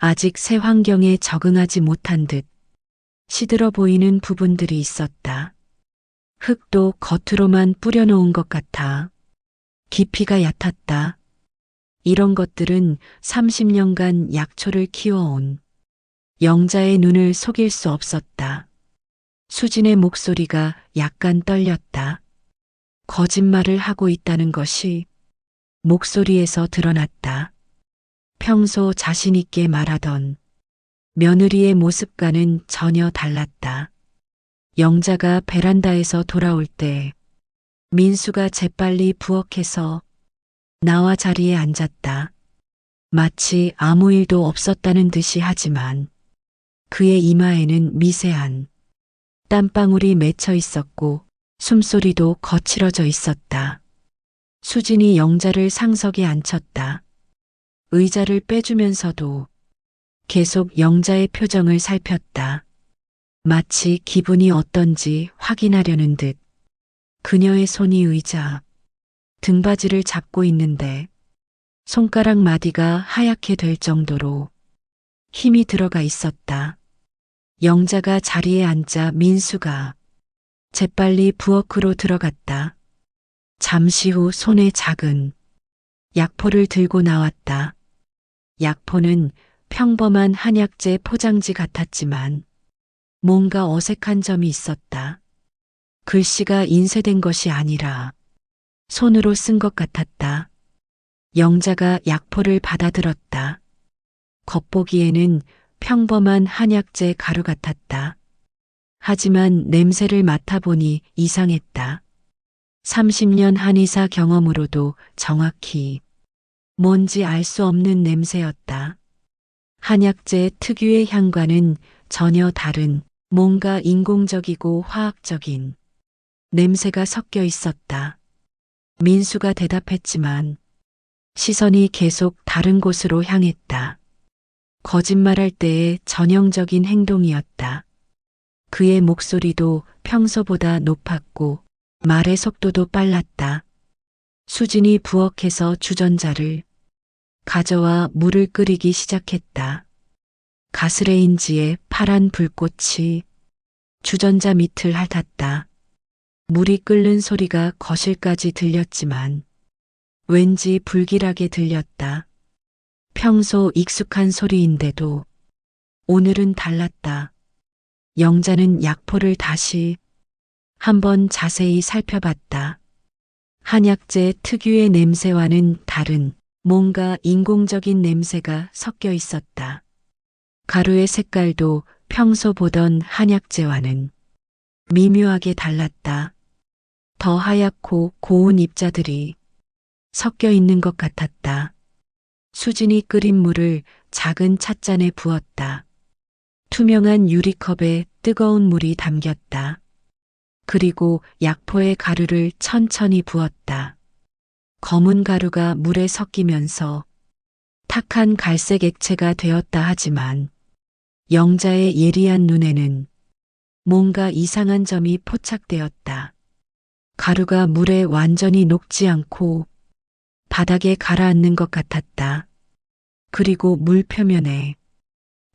Speaker 1: 아직 새 환경에 적응하지 못한 듯 시들어 보이는 부분들이 있었다. 흙도 겉으로만 뿌려놓은 것 같아 깊이가 얕았다. 이런 것들은 30년간 약초를 키워온 영자의 눈을 속일 수 없었다. 수진의 목소리가 약간 떨렸다. 거짓말을 하고 있다는 것이 목소리에서 드러났다. 평소 자신 있게 말하던 며느리의 모습과는 전혀 달랐다. 영자가 베란다에서 돌아올 때 민수가 재빨리 부엌에서 나와 자리에 앉았다. 마치 아무 일도 없었다는 듯이 하지만 그의 이마에는 미세한 땀방울이 맺혀 있었고 숨소리도 거칠어져 있었다. 수진이 영자를 상석에 앉혔다. 의자를 빼주면서도 계속 영자의 표정을 살폈다. 마치 기분이 어떤지 확인하려는 듯 그녀의 손이 의자 등받이를 잡고 있는데 손가락 마디가 하얗게 될 정도로 힘이 들어가 있었다. 영자가 자리에 앉자 민수가 재빨리 부엌으로 들어갔다. 잠시 후 손에 작은 약포를 들고 나왔다. 약포는 평범한 한약재 포장지 같았지만 뭔가 어색한 점이 있었다. 글씨가 인쇄된 것이 아니라 손으로 쓴 것 같았다. 영자가 약포를 받아들었다. 겉보기에는 평범한 한약재 가루 같았다. 하지만 냄새를 맡아보니 이상했다. 30년 한의사 경험으로도 정확히 뭔지 알 수 없는 냄새였다. 한약재 특유의 향과는 전혀 다른 뭔가 인공적이고 화학적인 냄새가 섞여 있었다. 민수가 대답했지만 시선이 계속 다른 곳으로 향했다. 거짓말할 때의 전형적인 행동이었다. 그의 목소리도 평소보다 높았고 말의 속도도 빨랐다. 수진이 부엌에서 주전자를 가져와 물을 끓이기 시작했다. 가스레인지에 파란 불꽃이 주전자 밑을 핥았다. 물이 끓는 소리가 거실까지 들렸지만 왠지 불길하게 들렸다. 평소 익숙한 소리인데도 오늘은 달랐다. 영자는 약포를 다시 한번 자세히 살펴봤다. 한약재 특유의 냄새와는 다른 뭔가 인공적인 냄새가 섞여 있었다. 가루의 색깔도 평소 보던 한약재와는 미묘하게 달랐다. 더 하얗고 고운 입자들이 섞여 있는 것 같았다. 수진이 끓인 물을 작은 찻잔에 부었다. 투명한 유리컵에 뜨거운 물이 담겼다. 그리고 약포의 가루를 천천히 부었다. 검은 가루가 물에 섞이면서 탁한 갈색 액체가 되었다 하지만 영자의 예리한 눈에는 뭔가 이상한 점이 포착되었다. 가루가 물에 완전히 녹지 않고 바닥에 가라앉는 것 같았다. 그리고 물 표면에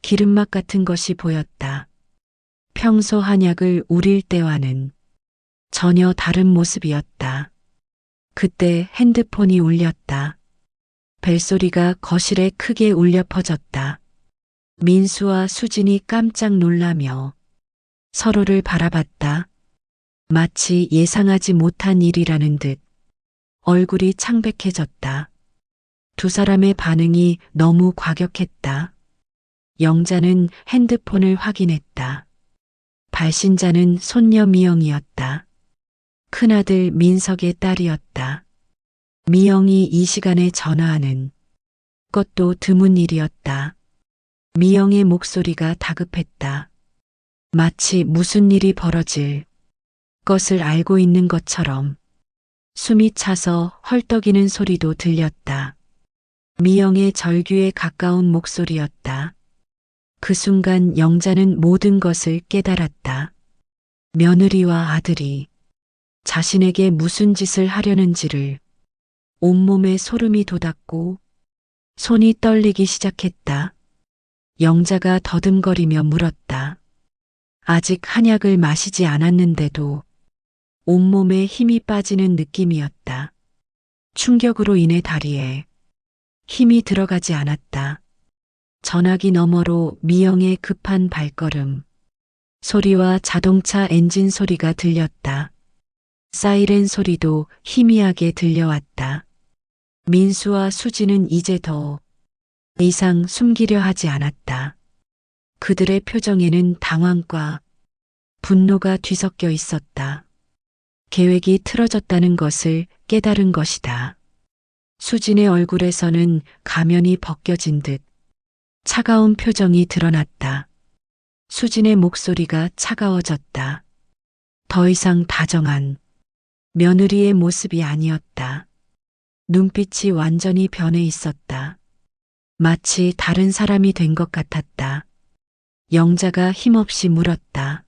Speaker 1: 기름막 같은 것이 보였다. 평소 한약을 우릴 때와는 전혀 다른 모습이었다. 그때 핸드폰이 울렸다. 벨소리가 거실에 크게 울려 퍼졌다. 민수와 수진이 깜짝 놀라며 서로를 바라봤다. 마치 예상하지 못한 일이라는 듯 얼굴이 창백해졌다. 두 사람의 반응이 너무 과격했다. 영자는 핸드폰을 확인했다. 발신자는 손녀 미영이었다. 큰아들 민석의 딸이었다. 미영이 이 시간에 전화하는 것도 드문 일이었다. 미영의 목소리가 다급했다. 마치 무슨 일이 벌어질 것을 알고 있는 것처럼 숨이 차서 헐떡이는 소리도 들렸다. 미영의 절규에 가까운 목소리였다. 그 순간 영자는 모든 것을 깨달았다. 며느리와 아들이 자신에게 무슨 짓을 하려는지를 온몸에 소름이 돋았고 손이 떨리기 시작했다. 영자가 더듬거리며 물었다. 아직 한약을 마시지 않았는데도 온몸에 힘이 빠지는 느낌이었다. 충격으로 인해 다리에 힘이 들어가지 않았다. 전화기 너머로 미영의 급한 발걸음, 소리와 자동차 엔진 소리가 들렸다. 사이렌 소리도 희미하게 들려왔다. 민수와 수지는 이제 더 이상 숨기려 하지 않았다. 그들의 표정에는 당황과 분노가 뒤섞여 있었다. 계획이 틀어졌다는 것을 깨달은 것이다. 수진의 얼굴에서는 가면이 벗겨진 듯 차가운 표정이 드러났다. 수진의 목소리가 차가워졌다. 더 이상 다정한 며느리의 모습이 아니었다. 눈빛이 완전히 변해 있었다. 마치 다른 사람이 된 것 같았다. 영자가 힘없이 물었다.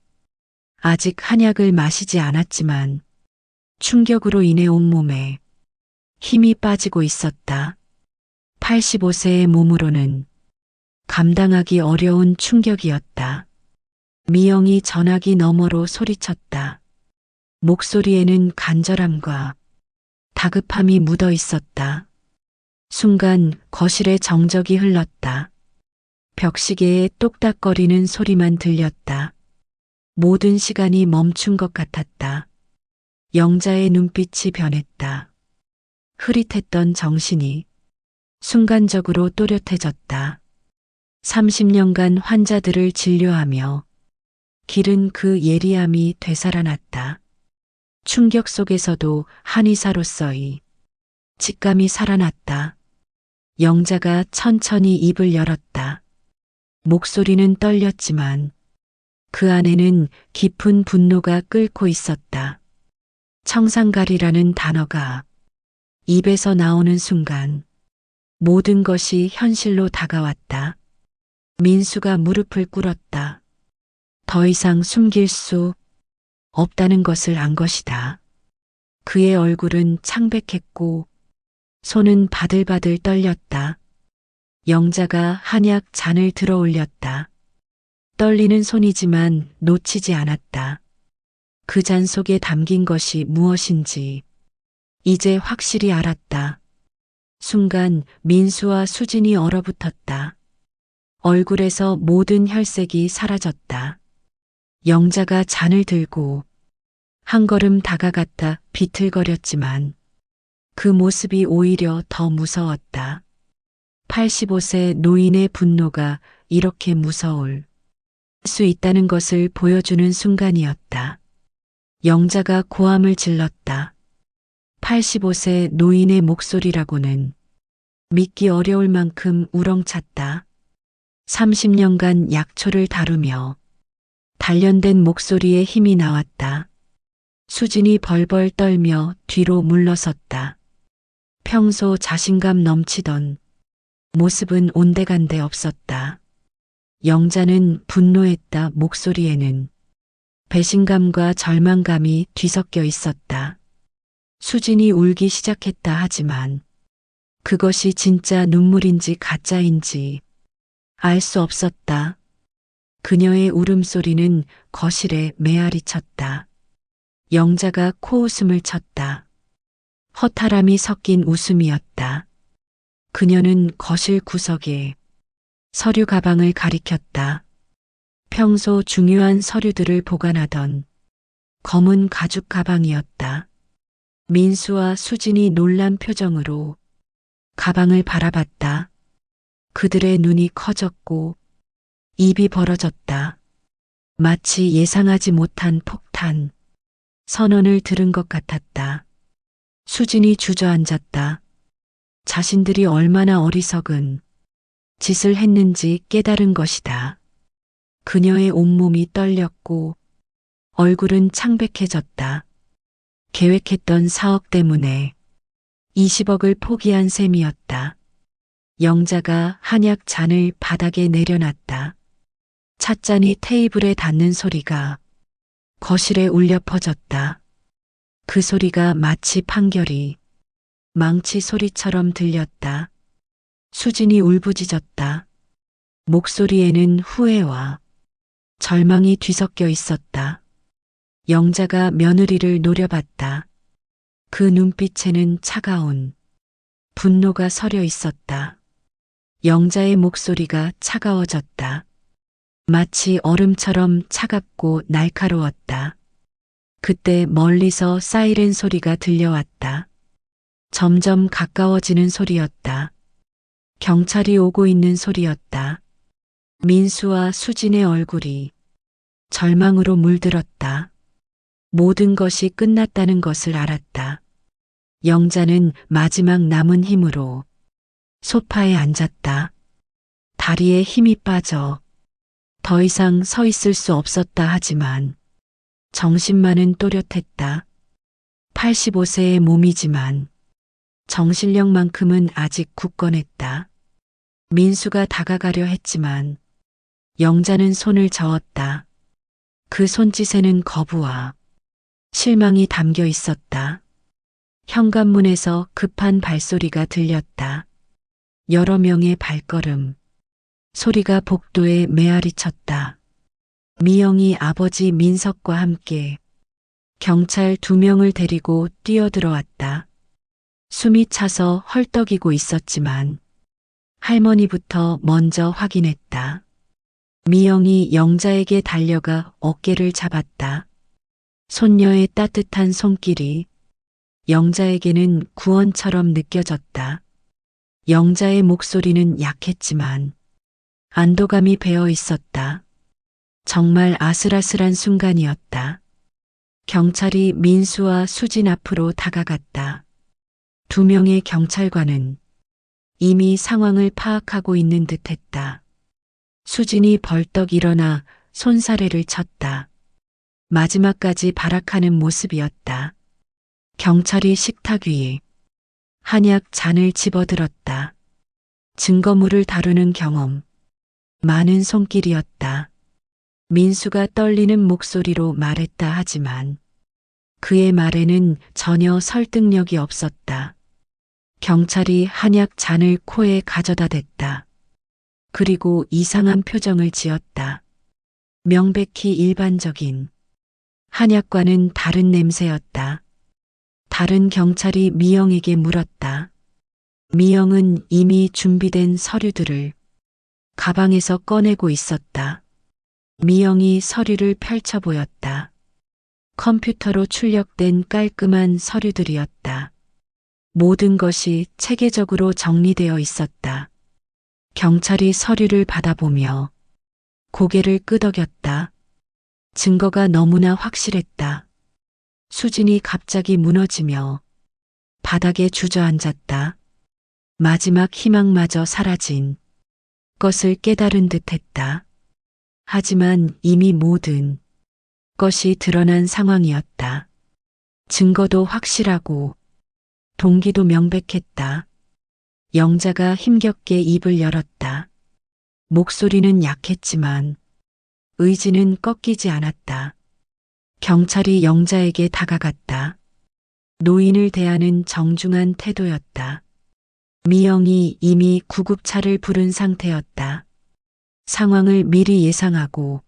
Speaker 1: 아직 한약을 마시지 않았지만 충격으로 인해 온몸에 힘이 빠지고 있었다. 85세의 몸으로는 감당하기 어려운 충격이었다. 미영이 전화기 너머로 소리쳤다. 목소리에는 간절함과 다급함이 묻어 있었다. 순간 거실에 정적이 흘렀다. 벽시계에 똑딱거리는 소리만 들렸다. 모든 시간이 멈춘 것 같았다. 영자의 눈빛이 변했다. 흐릿했던 정신이 순간적으로 또렷해졌다. 30년간 환자들을 진료하며 기른 그 예리함이 되살아났다. 충격 속에서도 한의사로서의 직감이 살아났다. 영자가 천천히 입을 열었다. 목소리는 떨렸지만 그 안에는 깊은 분노가 끓고 있었다. 청산가리라는 단어가 입에서 나오는 순간 모든 것이 현실로 다가왔다. 민수가 무릎을 꿇었다. 더 이상 숨길 수 없다는 것을 안 것이다. 그의 얼굴은 창백했고 손은 바들바들 떨렸다. 영자가 한약 잔을 들어 올렸다. 떨리는 손이지만 놓치지 않았다. 그 잔 속에 담긴 것이 무엇인지 이제 확실히 알았다. 순간 민수와 수진이 얼어붙었다. 얼굴에서 모든 혈색이 사라졌다. 영자가 잔을 들고 한 걸음 다가갔다 비틀거렸지만 그 모습이 오히려 더 무서웠다. 85세 노인의 분노가 이렇게 무서울 수 있다는 것을 보여주는 순간이었다. 영자가 고함을 질렀다. 85세 노인의 목소리라고는 믿기 어려울 만큼 우렁찼다. 30년간 약초를 다루며 단련된 목소리에 힘이 나왔다. 수진이 벌벌 떨며 뒤로 물러섰다. 평소 자신감 넘치던 모습은 온데간데 없었다. 영자는 분노했다. 목소리에는 배신감과 절망감이 뒤섞여 있었다. 수진이 울기 시작했다 하지만 그것이 진짜 눈물인지 가짜인지 알 수 없었다. 그녀의 울음소리는 거실에 메아리 쳤다. 영자가 코웃음을 쳤다. 허탈함이 섞인 웃음이었다. 그녀는 거실 구석에 서류 가방을 가리켰다. 평소 중요한 서류들을 보관하던 검은 가죽 가방이었다. 민수와 수진이 놀란 표정으로 가방을 바라봤다. 그들의 눈이 커졌고 입이 벌어졌다. 마치 예상하지 못한 폭탄 선언을 들은 것 같았다. 수진이 주저앉았다. 자신들이 얼마나 어리석은 짓을 했는지 깨달은 것이다. 그녀의 온몸이 떨렸고 얼굴은 창백해졌다. 계획했던 사업 때문에 20억을 포기한 셈이었다. 영자가 한약 잔을 바닥에 내려놨다. 찻잔이 테이블에 닿는 소리가 거실에 울려 퍼졌다. 그 소리가 마치 판결이 망치 소리처럼 들렸다. 수진이 울부짖었다. 목소리에는 후회와 절망이 뒤섞여 있었다. 영자가 며느리를 노려봤다. 그 눈빛에는 차가운 분노가 서려 있었다. 영자의 목소리가 차가워졌다. 마치 얼음처럼 차갑고 날카로웠다. 그때 멀리서 사이렌 소리가 들려왔다. 점점 가까워지는 소리였다. 경찰이 오고 있는 소리였다. 민수와 수진의 얼굴이 절망으로 물들었다. 모든 것이 끝났다는 것을 알았다. 영자는 마지막 남은 힘으로 소파에 앉았다. 다리에 힘이 빠져 더 이상 서 있을 수 없었다 하지만 정신만은 또렷했다. 85세의 몸이지만 정신력만큼은 아직 굳건했다. 민수가 다가가려 했지만 영자는 손을 저었다. 그 손짓에는 거부와 실망이 담겨 있었다. 현관문에서 급한 발소리가 들렸다. 여러 명의 발걸음. 소리가 복도에 메아리 쳤다. 미영이 아버지 민석과 함께 경찰 2명을 데리고 뛰어들어왔다. 숨이 차서 헐떡이고 있었지만 할머니부터 먼저 확인했다. 미영이 영자에게 달려가 어깨를 잡았다. 손녀의 따뜻한 손길이 영자에게는 구원처럼 느껴졌다. 영자의 목소리는 약했지만 안도감이 배어 있었다. 정말 아슬아슬한 순간이었다. 경찰이 민수와 수진 앞으로 다가갔다. 2명의 경찰관은 이미 상황을 파악하고 있는 듯했다. 수진이 벌떡 일어나 손사래를 쳤다. 마지막까지 발악하는 모습이었다. 경찰이 식탁 위에 한약 잔을 집어들었다. 증거물을 다루는 경험. 많은 손길이었다. 민수가 떨리는 목소리로 말했다 하지만 그의 말에는 전혀 설득력이 없었다. 경찰이 한약 잔을 코에 가져다 댔다. 그리고 이상한 표정을 지었다. 명백히 일반적인 한약과는 다른 냄새였다. 다른 경찰이 미영에게 물었다. 미영은 이미 준비된 서류들을 가방에서 꺼내고 있었다. 미영이 서류를 펼쳐 보였다. 컴퓨터로 출력된 깔끔한 서류들이었다. 모든 것이 체계적으로 정리되어 있었다. 경찰이 서류를 받아보며 고개를 끄덕였다. 증거가 너무나 확실했다. 수진이 갑자기 무너지며 바닥에 주저앉았다. 마지막 희망마저 사라진 것을 깨달은 듯했다. 하지만 이미 모든 것이 드러난 상황이었다. 증거도 확실하고 동기도 명백했다. 영자가 힘겹게 입을 열었다. 목소리는 약했지만 의지는 꺾이지 않았다. 경찰이 영자에게 다가갔다. 노인을 대하는 정중한 태도였다. 미영이 이미 구급차를 부른 상태였다. 상황을 미리 예상하고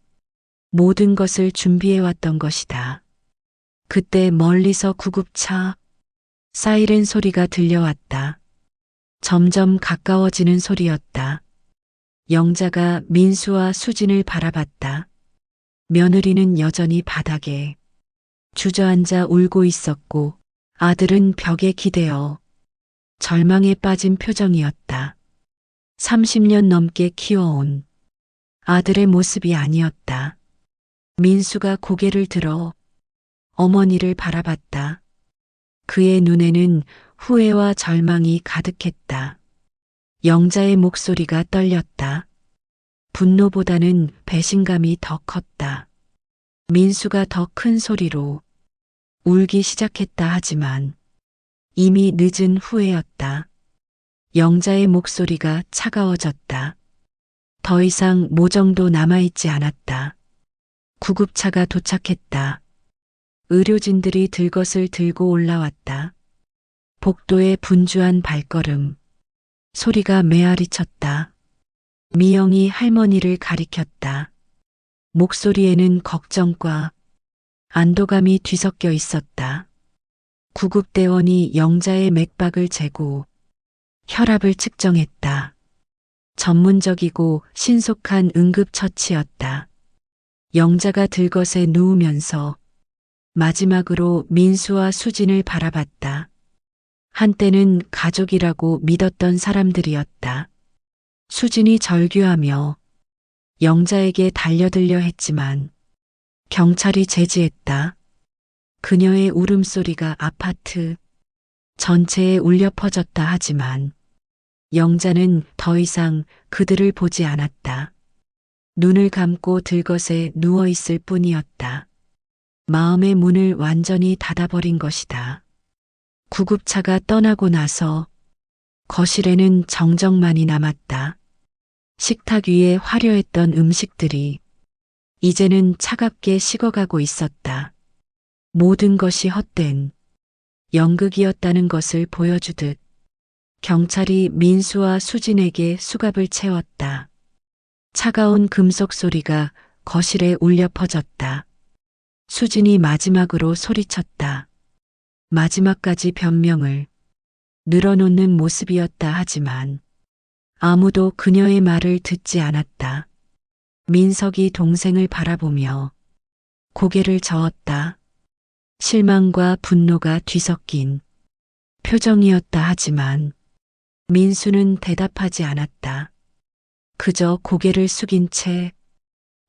Speaker 1: 모든 것을 준비해왔던 것이다. 그때 멀리서 구급차 사이렌 소리가 들려왔다. 점점 가까워지는 소리였다. 영자가 민수와 수진을 바라봤다. 며느리는 여전히 바닥에 주저앉아 울고 있었고 아들은 벽에 기대어 절망에 빠진 표정이었다. 30년 넘게 키워온 아들의 모습이 아니었다. 민수가 고개를 들어 어머니를 바라봤다. 그의 눈에는 후회와 절망이 가득했다. 영자의 목소리가 떨렸다. 분노보다는 배신감이 더 컸다. 민수가 더 큰 소리로 울기 시작했다 하지만 이미 늦은 후회였다. 영자의 목소리가 차가워졌다. 더 이상 모정도 남아있지 않았다. 구급차가 도착했다. 의료진들이 들 것을 들고 올라왔다. 복도에 분주한 발걸음. 소리가 메아리 쳤다. 미영이 할머니를 가리켰다. 목소리에는 걱정과 안도감이 뒤섞여 있었다. 구급대원이 영자의 맥박을 재고 혈압을 측정했다. 전문적이고 신속한 응급처치였다. 영자가 들것에 누우면서 마지막으로 민수와 수진을 바라봤다. 한때는 가족이라고 믿었던 사람들이었다. 수진이 절규하며 영자에게 달려들려 했지만 경찰이 제지했다. 그녀의 울음소리가 아파트 전체에 울려 퍼졌다 하지만 영자는 더 이상 그들을 보지 않았다. 눈을 감고 들것에 누워 있을 뿐이었다. 마음의 문을 완전히 닫아버린 것이다. 구급차가 떠나고 나서 거실에는 정적만이 남았다. 식탁 위에 화려했던 음식들이 이제는 차갑게 식어가고 있었다. 모든 것이 헛된 연극이었다는 것을 보여주듯 경찰이 민수와 수진에게 수갑을 채웠다. 차가운 금속 소리가 거실에 울려 퍼졌다. 수진이 마지막으로 소리쳤다. 마지막까지 변명을 늘어놓는 모습이었다 하지만 아무도 그녀의 말을 듣지 않았다. 민석이 동생을 바라보며 고개를 저었다. 실망과 분노가 뒤섞인 표정이었다 하지만 민수는 대답하지 않았다. 그저 고개를 숙인 채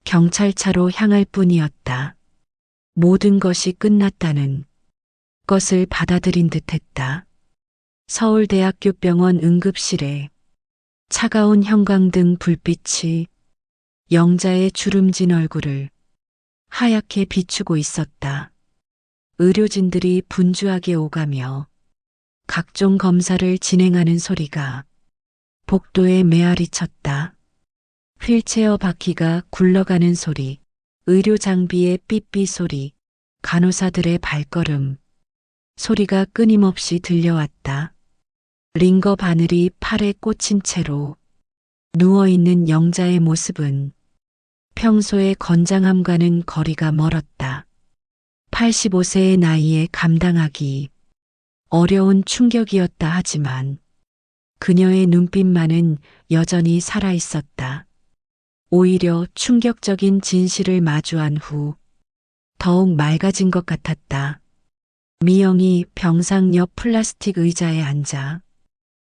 Speaker 1: 경찰차로 향할 뿐이었다. 모든 것이 끝났다는 것을 받아들인 듯했다. 서울대학교 병원 응급실에 차가운 형광등 불빛이 영자의 주름진 얼굴을 하얗게 비추고 있었다. 의료진들이 분주하게 오가며 각종 검사를 진행하는 소리가 복도에 메아리 쳤다. 휠체어 바퀴가 굴러가는 소리, 의료 장비의 삐삐 소리, 간호사들의 발걸음, 소리가 끊임없이 들려왔다. 링거 바늘이 팔에 꽂힌 채로 누워있는 영자의 모습은 평소의 건장함과는 거리가 멀었다. 85세의 나이에 감당하기 어려운 충격이었다 하지만 그녀의 눈빛만은 여전히 살아있었다. 오히려 충격적인 진실을 마주한 후 더욱 맑아진 것 같았다. 미영이 병상 옆 플라스틱 의자에 앉아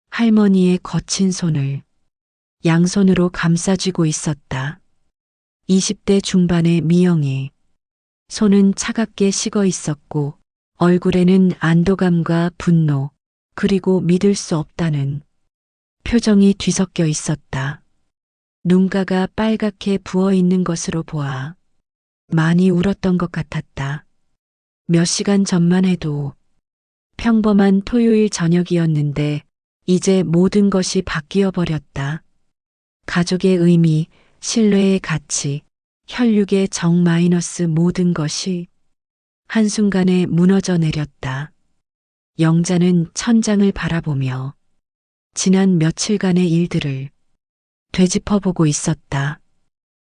Speaker 1: 할머니의 거친 손을 양손으로 감싸쥐고 있었다. 20대 중반의 미영의 손은 차갑게 식어 있었고 얼굴에는 안도감과 분노 그리고 믿을 수 없다는 표정이 뒤섞여 있었다. 눈가가 빨갛게 부어 있는 것으로 보아 많이 울었던 것 같았다. 몇 시간 전만 해도 평범한 토요일 저녁이었는데 이제 모든 것이 바뀌어 버렸다. 가족의 의미, 신뢰의 가치, 혈육의 정 마이너스 모든 것이 한순간에 무너져 내렸다. 영자는 천장을 바라보며 지난 며칠간의 일들을 되짚어보고 있었다.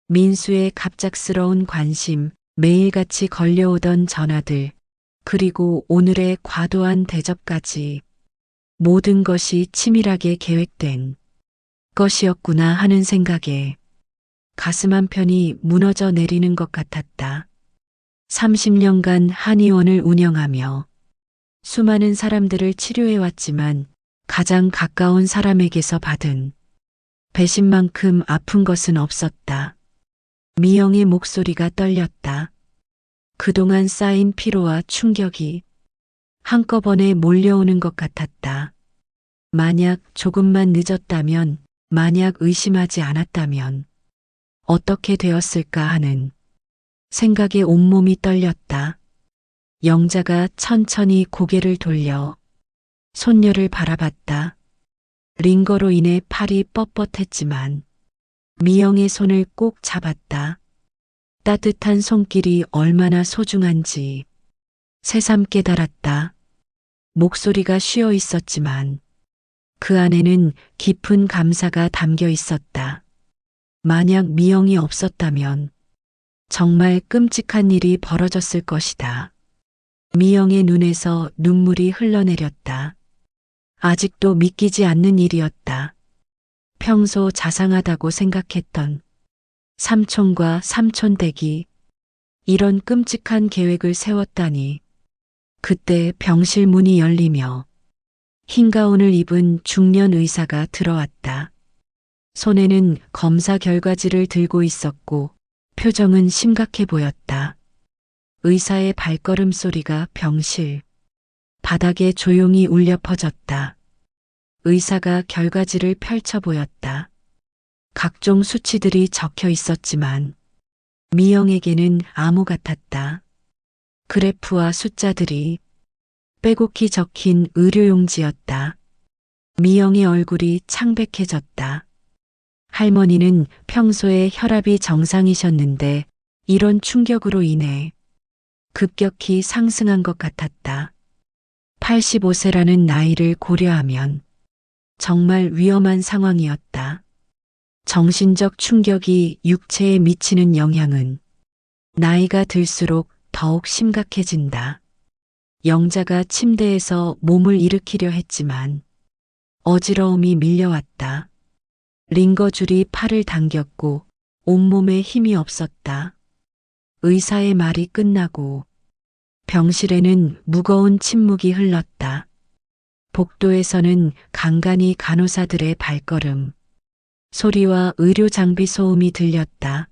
Speaker 1: 민수의 갑작스러운 관심, 매일같이 걸려오던 전화들, 그리고 오늘의 과도한 대접까지 모든 것이 치밀하게 계획된 것이었구나 하는 생각에 가슴 한편이 무너져 내리는 것 같았다. 30년간 한의원을 운영하며 수많은 사람들을 치료해왔지만 가장 가까운 사람에게서 받은 배신만큼 아픈 것은 없었다. 미영의 목소리가 떨렸다. 그동안 쌓인 피로와 충격이 한꺼번에 몰려오는 것 같았다. 만약 조금만 늦었다면, 만약 의심하지 않았다면 어떻게 되었을까 하는 생각에 온몸이 떨렸다. 영자가 천천히 고개를 돌려 손녀를 바라봤다. 링거로 인해 팔이 뻣뻣했지만 미영의 손을 꼭 잡았다. 따뜻한 손길이 얼마나 소중한지 새삼 깨달았다. 목소리가 쉬어 있었지만 그 안에는 깊은 감사가 담겨 있었다. 만약 미영이 없었다면 정말 끔찍한 일이 벌어졌을 것이다. 미영의 눈에서 눈물이 흘러내렸다. 아직도 믿기지 않는 일이었다. 평소 자상하다고 생각했던 삼촌과 삼촌댁이 이런 끔찍한 계획을 세웠다니. 그때 병실 문이 열리며 흰 가운을 입은 중년 의사가 들어왔다. 손에는 검사 결과지를 들고 있었고 표정은 심각해 보였다. 의사의 발걸음 소리가 병실 바닥에 조용히 울려 퍼졌다. 의사가 결과지를 펼쳐 보였다. 각종 수치들이 적혀 있었지만 미영에게는 암호 같았다. 그래프와 숫자들이 빼곡히 적힌 의료용지였다. 미영의 얼굴이 창백해졌다. 할머니는 평소에 혈압이 정상이셨는데 이런 충격으로 인해 급격히 상승한 것 같았다. 85세라는 나이를 고려하면 정말 위험한 상황이었다. 정신적 충격이 육체에 미치는 영향은 나이가 들수록 더욱 심각해진다. 영자가 침대에서 몸을 일으키려 했지만 어지러움이 밀려왔다. 링거줄이 팔을 당겼고 온몸에 힘이 없었다. 의사의 말이 끝나고 병실에는 무거운 침묵이 흘렀다. 복도에서는 간간히 간호사들의 발걸음, 소리와 의료 장비 소음이 들렸다.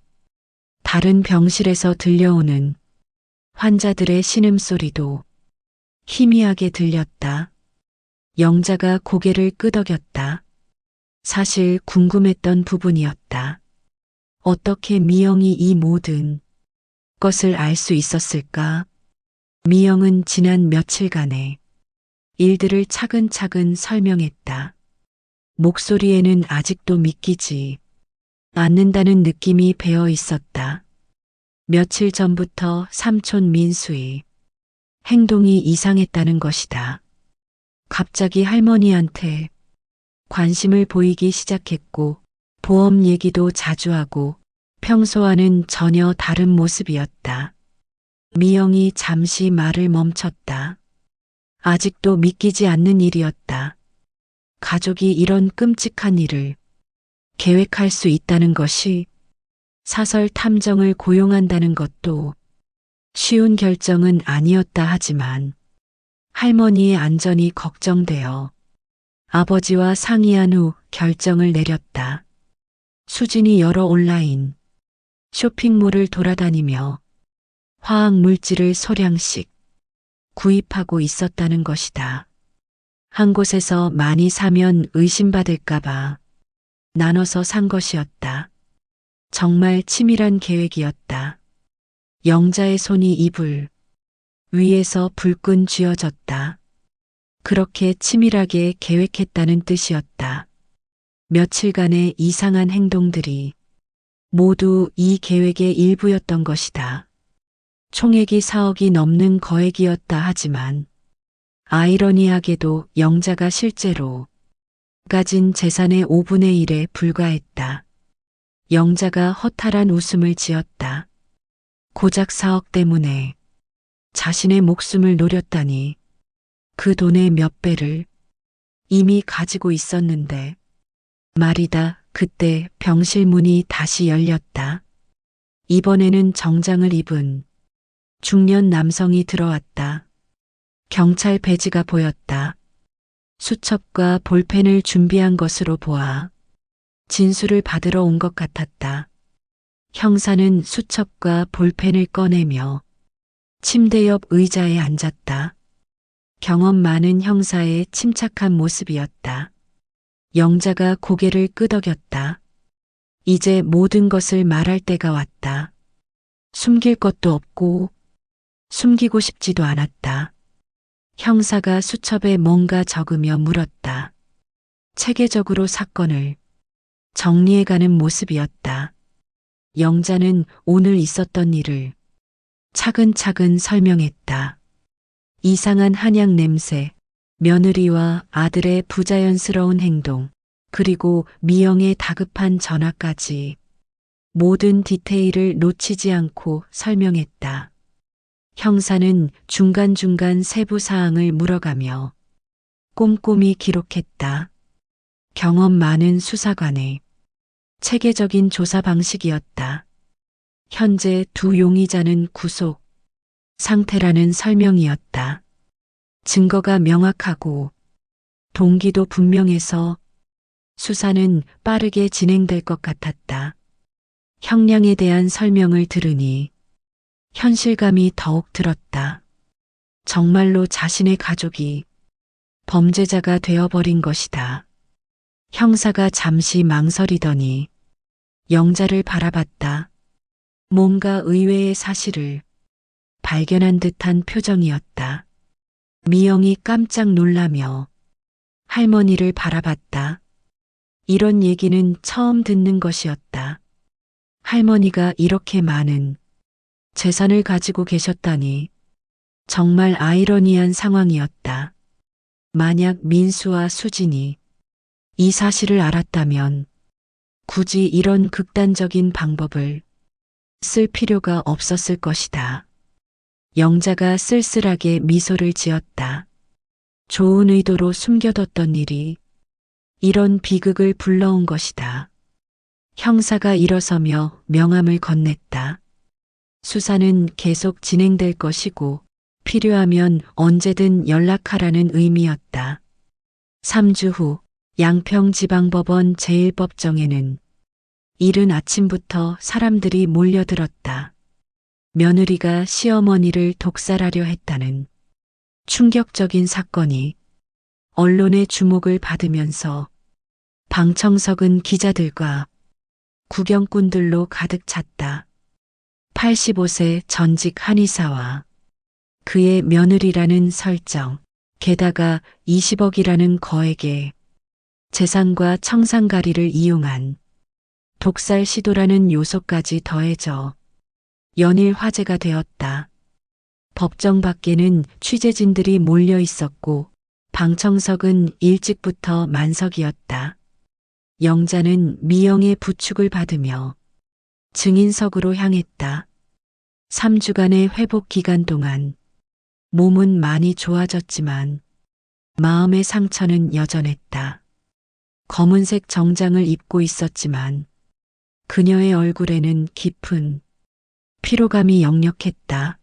Speaker 1: 다른 병실에서 들려오는 환자들의 신음소리도 희미하게 들렸다. 영자가 고개를 끄덕였다. 사실 궁금했던 부분이었다. 어떻게 미영이 이 모든 것을 알 수 있었을까? 미영은 지난 며칠간의 일들을 차근차근 설명했다. 목소리에는 아직도 믿기지 않는다는 느낌이 배어 있었다. 며칠 전부터 삼촌 민수의 행동이 이상했다는 것이다. 갑자기 할머니한테 관심을 보이기 시작했고 보험 얘기도 자주 하고 평소와는 전혀 다른 모습이었다. 미영이 잠시 말을 멈췄다. 아직도 믿기지 않는 일이었다. 가족이 이런 끔찍한 일을 계획할 수 있다는 것이, 사설 탐정을 고용한다는 것도 쉬운 결정은 아니었다 하지만 할머니의 안전이 걱정되어 아버지와 상의한 후 결정을 내렸다. 수진이 여러 온라인 쇼핑몰을 돌아다니며 화학 물질을 소량씩 구입하고 있었다는 것이다. 한 곳에서 많이 사면 의심받을까봐 나눠서 산 것이었다. 정말 치밀한 계획이었다. 영자의 손이 이불 위에서 불끈 쥐어졌다. 그렇게 치밀하게 계획했다는 뜻이었다. 며칠간의 이상한 행동들이 모두 이 계획의 일부였던 것이다. 총액이 4억이 넘는 거액이었다 하지만 아이러니하게도 영자가 실제로 가진 재산의 5분의 1에 불과했다. 영자가 허탈한 웃음을 지었다. 고작 4억 때문에 자신의 목숨을 노렸다니. 그 돈의 몇 배를 이미 가지고 있었는데 말이다. 그때 병실 문이 다시 열렸다. 이번에는 정장을 입은 중년 남성이 들어왔다. 경찰 배지가 보였다. 수첩과 볼펜을 준비한 것으로 보아 진술을 받으러 온 것 같았다. 형사는 수첩과 볼펜을 꺼내며 침대 옆 의자에 앉았다. 경험 많은 형사의 침착한 모습이었다. 영자가 고개를 끄덕였다. 이제 모든 것을 말할 때가 왔다. 숨길 것도 없고 숨기고 싶지도 않았다. 형사가 수첩에 뭔가 적으며 물었다. 체계적으로 사건을 정리해가는 모습이었다. 영자는 오늘 있었던 일을 차근차근 설명했다. 이상한 한약 냄새, 며느리와 아들의 부자연스러운 행동, 그리고 미영의 다급한 전화까지 모든 디테일을 놓치지 않고 설명했다. 형사는 중간중간 세부 사항을 물어가며 꼼꼼히 기록했다. 경험 많은 수사관의 체계적인 조사 방식이었다. 현재 두 용의자는 구속 상태라는 설명이었다. 증거가 명확하고 동기도 분명해서 수사는 빠르게 진행될 것 같았다. 형량에 대한 설명을 들으니 현실감이 더욱 들었다. 정말로 자신의 가족이 범죄자가 되어버린 것이다. 형사가 잠시 망설이더니 영자를 바라봤다. 뭔가 의외의 사실을 발견한 듯한 표정이었다. 미영이 깜짝 놀라며 할머니를 바라봤다. 이런 얘기는 처음 듣는 것이었다. 할머니가 이렇게 많은 재산을 가지고 계셨다니 정말 아이러니한 상황이었다. 만약 민수와 수진이 이 사실을 알았다면 굳이 이런 극단적인 방법을 쓸 필요가 없었을 것이다. 영자가 쓸쓸하게 미소를 지었다. 좋은 의도로 숨겨뒀던 일이 이런 비극을 불러온 것이다. 형사가 일어서며 명함을 건넸다. 수사는 계속 진행될 것이고 필요하면 언제든 연락하라는 의미였다. 3주 후 양평지방법원 제1법정에는 이른 아침부터 사람들이 몰려들었다. 며느리가 시어머니를 독살하려 했다는 충격적인 사건이 언론의 주목을 받으면서 방청석은 기자들과 구경꾼들로 가득 찼다. 85세 전직 한의사와 그의 며느리라는 설정, 게다가 20억이라는 거액의 재산과 청산가리를 이용한 독살 시도라는 요소까지 더해져 연일 화제가 되었다. 법정 밖에는 취재진들이 몰려 있었고 방청석은 일찍부터 만석이었다. 영자는 미영의 부축을 받으며 증인석으로 향했다. 3주간의 회복 기간 동안 몸은 많이 좋아졌지만 마음의 상처는 여전했다. 검은색 정장을 입고 있었지만 그녀의 얼굴에는 깊은 피로감이 역력했다.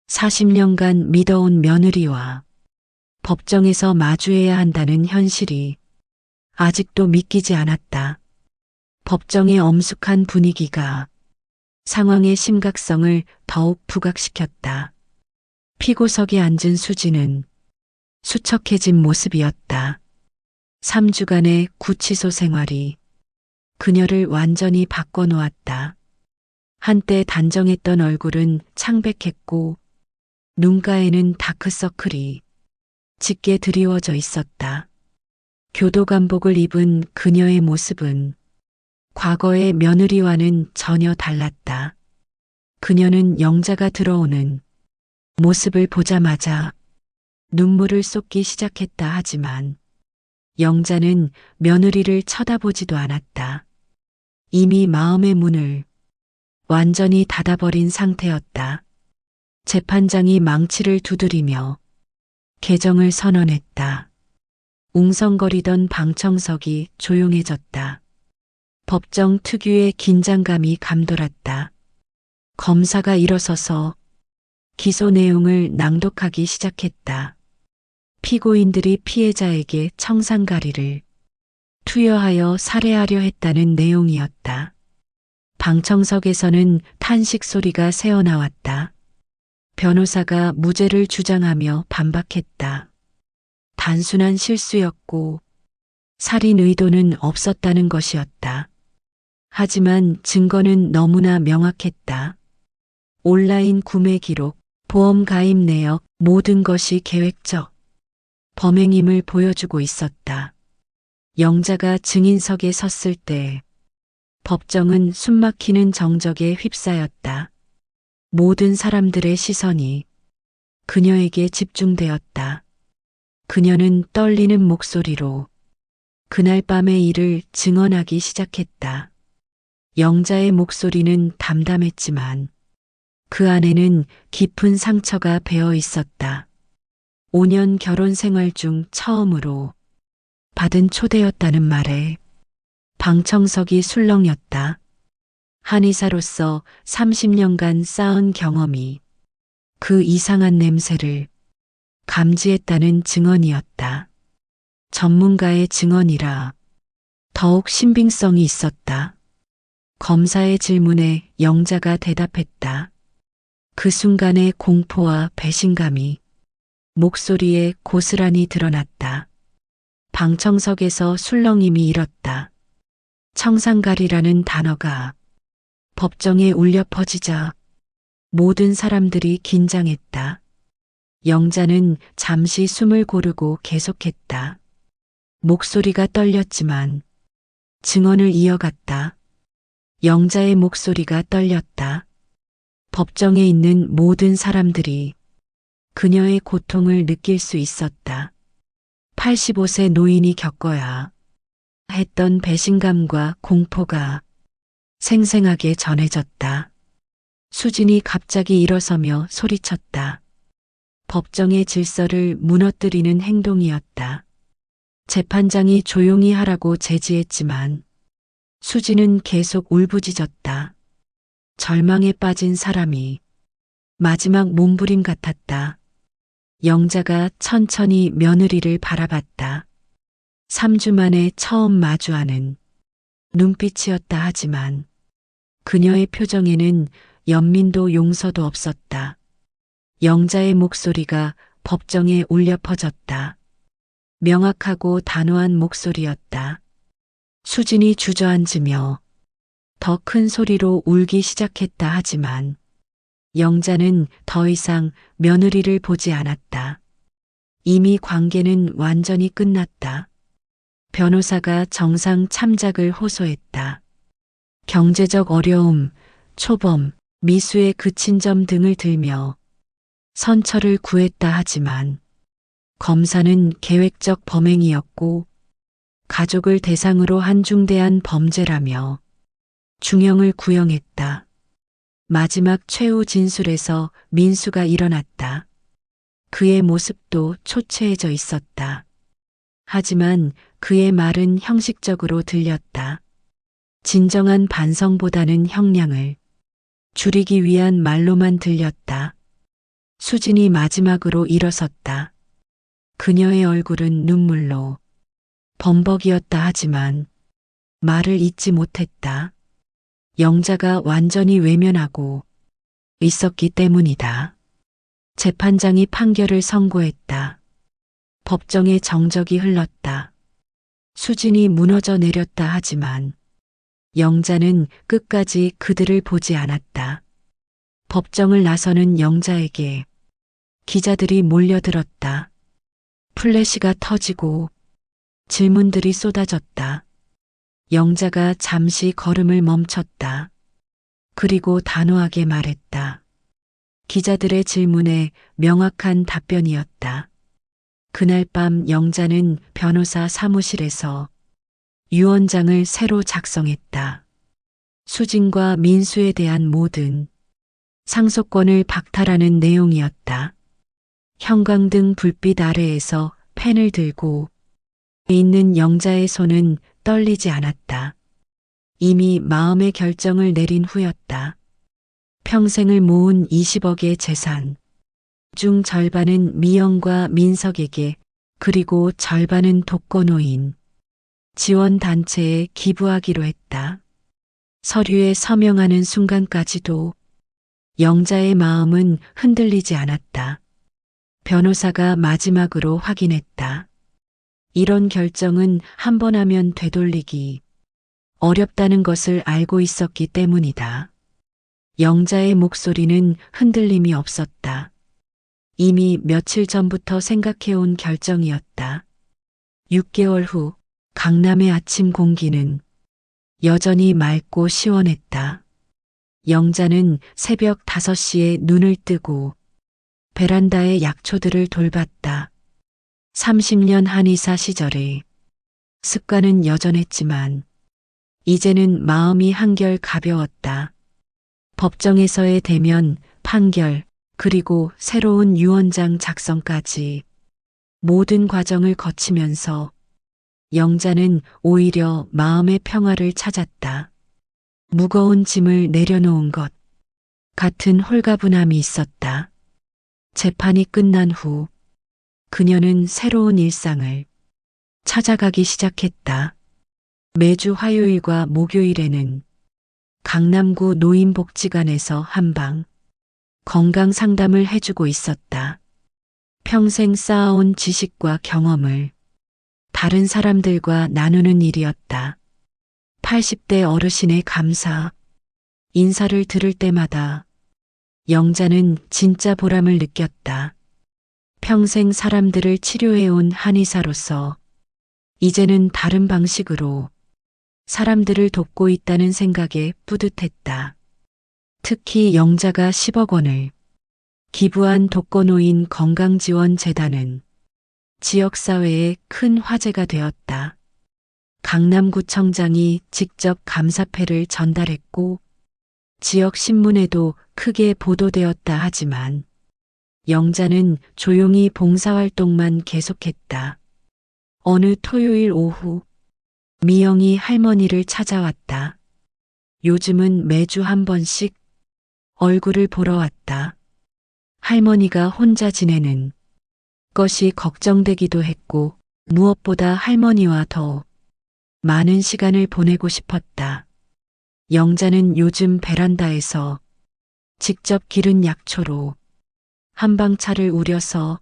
Speaker 1: 40년간 믿어온 며느리와 법정에서 마주해야 한다는 현실이 아직도 믿기지 않았다. 법정의 엄숙한 분위기가 상황의 심각성을 더욱 부각시켰다. 피고석에 앉은 수지는 수척해진 모습이었다. 3주간의 구치소 생활이 그녀를 완전히 바꿔놓았다. 한때 단정했던 얼굴은 창백했고 눈가에는 다크서클이 짙게 드리워져 있었다. 교도관복을 입은 그녀의 모습은 과거의 며느리와는 전혀 달랐다. 그녀는 영자가 들어오는 모습을 보자마자 눈물을 쏟기 시작했다 하지만 영자는 며느리를 쳐다보지도 않았다. 이미 마음의 문을 완전히 닫아버린 상태였다. 재판장이 망치를 두드리며 개정을 선언했다. 웅성거리던 방청석이 조용해졌다. 법정 특유의 긴장감이 감돌았다. 검사가 일어서서 기소 내용을 낭독하기 시작했다. 피고인들이 피해자에게 청산가리를 투여하여 살해하려 했다는 내용이었다. 방청석에서는 탄식 소리가 새어나왔다. 변호사가 무죄를 주장하며 반박했다. 단순한 실수였고 살인 의도는 없었다는 것이었다. 하지만 증거는 너무나 명확했다. 온라인 구매 기록, 보험 가입 내역, 모든 것이 계획적 범행임을 보여주고 있었다. 영자가 증인석에 섰을 때 법정은 숨막히는 정적에 휩싸였다. 모든 사람들의 시선이 그녀에게 집중되었다. 그녀는 떨리는 목소리로 그날 밤의 일을 증언하기 시작했다. 영자의 목소리는 담담했지만 그 안에는 깊은 상처가 배어 있었다. 5년 결혼 생활 중 처음으로 받은 초대였다는 말에 방청석이 술렁였다. 한의사로서 30년간 쌓은 경험이 그 이상한 냄새를 감지했다는 증언이었다. 전문가의 증언이라 더욱 신빙성이 있었다. 검사의 질문에 영자가 대답했다. 그 순간의 공포와 배신감이 목소리에 고스란히 드러났다. 방청석에서 술렁임이 일었다. 청산가리라는 단어가 법정에 울려 퍼지자 모든 사람들이 긴장했다. 영자는 잠시 숨을 고르고 계속했다. 목소리가 떨렸지만 증언을 이어갔다. 영자의 목소리가 떨렸다. 법정에 있는 모든 사람들이 그녀의 고통을 느낄 수 있었다. 85세 노인이 겪어야 했던 배신감과 공포가 생생하게 전해졌다. 수진이 갑자기 일어서며 소리쳤다. 법정의 질서를 무너뜨리는 행동이었다. 재판장이 조용히 하라고 제지했지만 수진은 계속 울부짖었다. 절망에 빠진 사람이 마지막 몸부림 같았다. 영자가 천천히 며느리를 바라봤다. 3주 만에 처음 마주하는 눈빛이었다 하지만 그녀의 표정에는 연민도 용서도 없었다. 영자의 목소리가 법정에 울려 퍼졌다. 명확하고 단호한 목소리였다. 수진이 주저앉으며 더 큰 소리로 울기 시작했다 하지만 영자는 더 이상 며느리를 보지 않았다. 이미 관계는 완전히 끝났다. 변호사가 정상 참작을 호소했다. 경제적 어려움, 초범, 미수에 그친 점 등을 들며 선처를 구했다 하지만 검사는 계획적 범행이었고 가족을 대상으로 한 중대한 범죄라며 중형을 구형했다. 마지막 최후 진술에서 민수가 일어났다. 그의 모습도 초췌해져 있었다. 하지만 그의 말은 형식적으로 들렸다. 진정한 반성보다는 형량을 줄이기 위한 말로만 들렸다. 수진이 마지막으로 일어섰다. 그녀의 얼굴은 눈물로 범벅이었다 하지만 말을 잇지 못했다. 영자가 완전히 외면하고 있었기 때문이다. 재판장이 판결을 선고했다. 법정에 정적이 흘렀다. 수진이 무너져 내렸다 하지만 영자는 끝까지 그들을 보지 않았다. 법정을 나서는 영자에게 기자들이 몰려들었다. 플래시가 터지고 질문들이 쏟아졌다. 영자가 잠시 걸음을 멈췄다. 그리고 단호하게 말했다. 기자들의 질문에 명확한 답변이었다. 그날 밤 영자는 변호사 사무실에서 유언장을 새로 작성했다. 수진과 민수에 대한 모든 상속권을 박탈하는 내용이었다. 형광등 불빛 아래에서 펜을 들고 있는 영자의 손은 떨리지 않았다. 이미 마음의 결정을 내린 후였다. 평생을 모은 20억의 재산 중 절반은 미영과 민석에게 그리고 절반은 독거노인 지원단체에 기부하기로 했다. 서류에 서명하는 순간까지도 영자의 마음은 흔들리지 않았다. 변호사가 마지막으로 확인했다. 이런 결정은 한 번 하면 되돌리기 어렵다는 것을 알고 있었기 때문이다. 영자의 목소리는 흔들림이 없었다. 이미 며칠 전부터 생각해온 결정이었다. 6개월 후 강남의 아침 공기는 여전히 맑고 시원했다. 영자는 새벽 5시에 눈을 뜨고 베란다의 약초들을 돌봤다. 30년 한의사 시절의 습관은 여전했지만 이제는 마음이 한결 가벼웠다. 법정에서의 대면, 판결, 그리고 새로운 유언장 작성까지 모든 과정을 거치면서 영자는 오히려 마음의 평화를 찾았다. 무거운 짐을 내려놓은 것 같은 홀가분함이 있었다. 재판이 끝난 후 그녀는 새로운 일상을 찾아가기 시작했다. 매주 화요일과 목요일에는 강남구 노인복지관에서 한방 건강 상담을 해주고 있었다. 평생 쌓아온 지식과 경험을 다른 사람들과 나누는 일이었다. 80대 어르신의 감사, 인사를 들을 때마다 영자는 진짜 보람을 느꼈다. 평생 사람들을 치료해온 한의사로서 이제는 다른 방식으로 사람들을 돕고 있다는 생각에 뿌듯했다. 특히 영자가 10억 원을 기부한 독거노인 건강지원재단은 지역사회에 큰 화제가 되었다. 강남구청장이 직접 감사패를 전달했고 지역 신문에도 크게 보도되었다 하지만 영자는 조용히 봉사활동만 계속했다. 어느 토요일 오후 미영이 할머니를 찾아왔다. 요즘은 매주 한 번씩 얼굴을 보러 왔다. 할머니가 혼자 지내는 것이 걱정되기도 했고 무엇보다 할머니와 더 많은 시간을 보내고 싶었다. 영자는 요즘 베란다에서 직접 기른 약초로 한방차를 우려서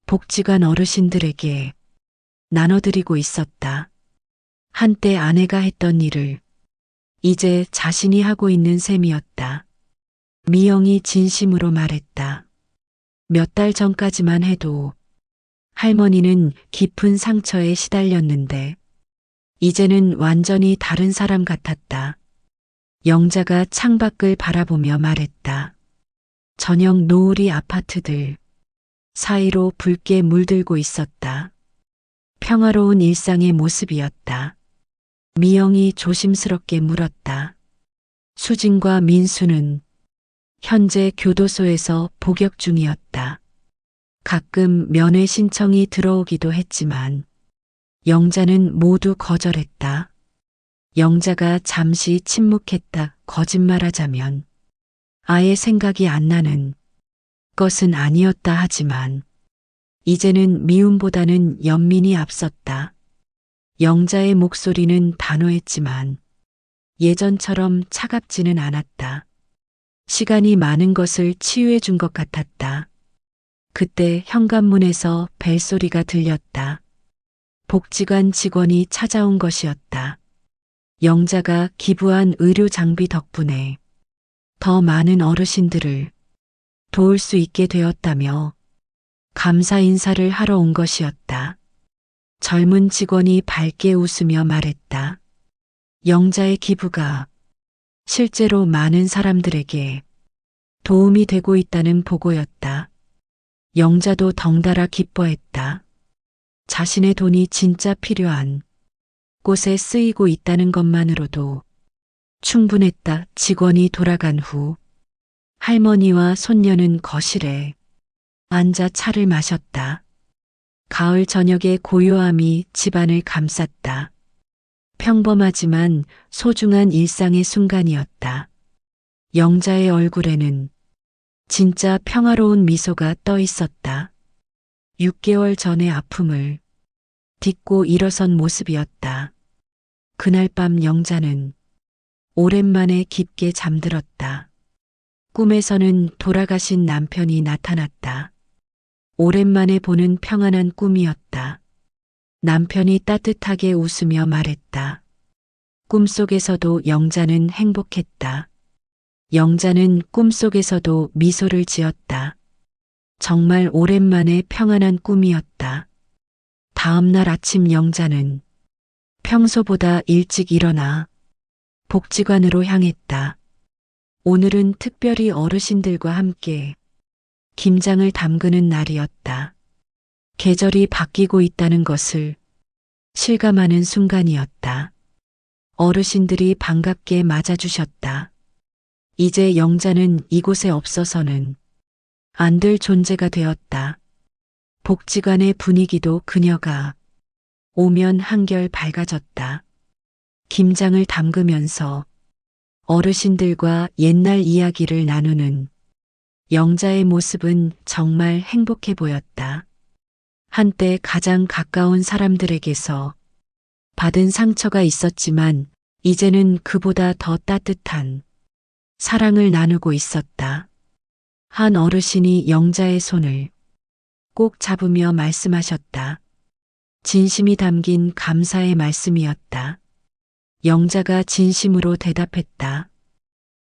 Speaker 1: 복지관 어르신들에게 나눠드리고 있었다. 한때 아내가 했던 일을 이제 자신이 하고 있는 셈이었다. 미영이 진심으로 말했다. 몇 달 전까지만 해도 할머니는 깊은 상처에 시달렸는데 이제는 완전히 다른 사람 같았다. 영자가 창밖을 바라보며 말했다. 저녁 노을이 아파트들 사이로 붉게 물들고 있었다. 평화로운 일상의 모습이었다. 미영이 조심스럽게 물었다. 수진과 민수는 현재 교도소에서 복역 중이었다. 가끔 면회 신청이 들어오기도 했지만 영자는 모두 거절했다. 영자가 잠시 침묵했다. 거짓말하자면 아예 생각이 안 나는 것은 아니었다 하지만 이제는 미움보다는 연민이 앞섰다. 영자의 목소리는 단호했지만 예전처럼 차갑지는 않았다. 시간이 많은 것을 치유해 준 것 같았다. 그때 현관문에서 벨소리가 들렸다. 복지관 직원이 찾아온 것이었다. 영자가 기부한 의료 장비 덕분에 더 많은 어르신들을 도울 수 있게 되었다며 감사 인사를 하러 온 것이었다. 젊은 직원이 밝게 웃으며 말했다. 영자의 기부가 실제로 많은 사람들에게 도움이 되고 있다는 보고였다. 영자도 덩달아 기뻐했다. 자신의 돈이 진짜 필요한 곳에 쓰이고 있다는 것만으로도 충분했다. 직원이 돌아간 후 할머니와 손녀는 거실에 앉아 차를 마셨다. 가을 저녁의 고요함이 집안을 감쌌다. 평범하지만 소중한 일상의 순간이었다. 영자의 얼굴에는 진짜 평화로운 미소가 떠 있었다. 6개월 전의 아픔을 딛고 일어선 모습이었다. 그날 밤 영자는 오랜만에 깊게 잠들었다. 꿈에서는 돌아가신 남편이 나타났다. 오랜만에 보는 평안한 꿈이었다. 남편이 따뜻하게 웃으며 말했다. 꿈속에서도 영자는 행복했다. 영자는 꿈속에서도 미소를 지었다. 정말 오랜만에 평안한 꿈이었다. 다음 날 아침 영자는 평소보다 일찍 일어나 복지관으로 향했다. 오늘은 특별히 어르신들과 함께 김장을 담그는 날이었다. 계절이 바뀌고 있다는 것을 실감하는 순간이었다. 어르신들이 반갑게 맞아주셨다. 이제 영자는 이곳에 없어서는 안 될 존재가 되었다. 복지관의 분위기도 그녀가 오면 한결 밝아졌다. 김장을 담그면서 어르신들과 옛날 이야기를 나누는 영자의 모습은 정말 행복해 보였다. 한때 가장 가까운 사람들에게서 받은 상처가 있었지만 이제는 그보다 더 따뜻한 사랑을 나누고 있었다. 한 어르신이 영자의 손을 꼭 잡으며 말씀하셨다. 진심이 담긴 감사의 말씀이었다. 영자가 진심으로 대답했다.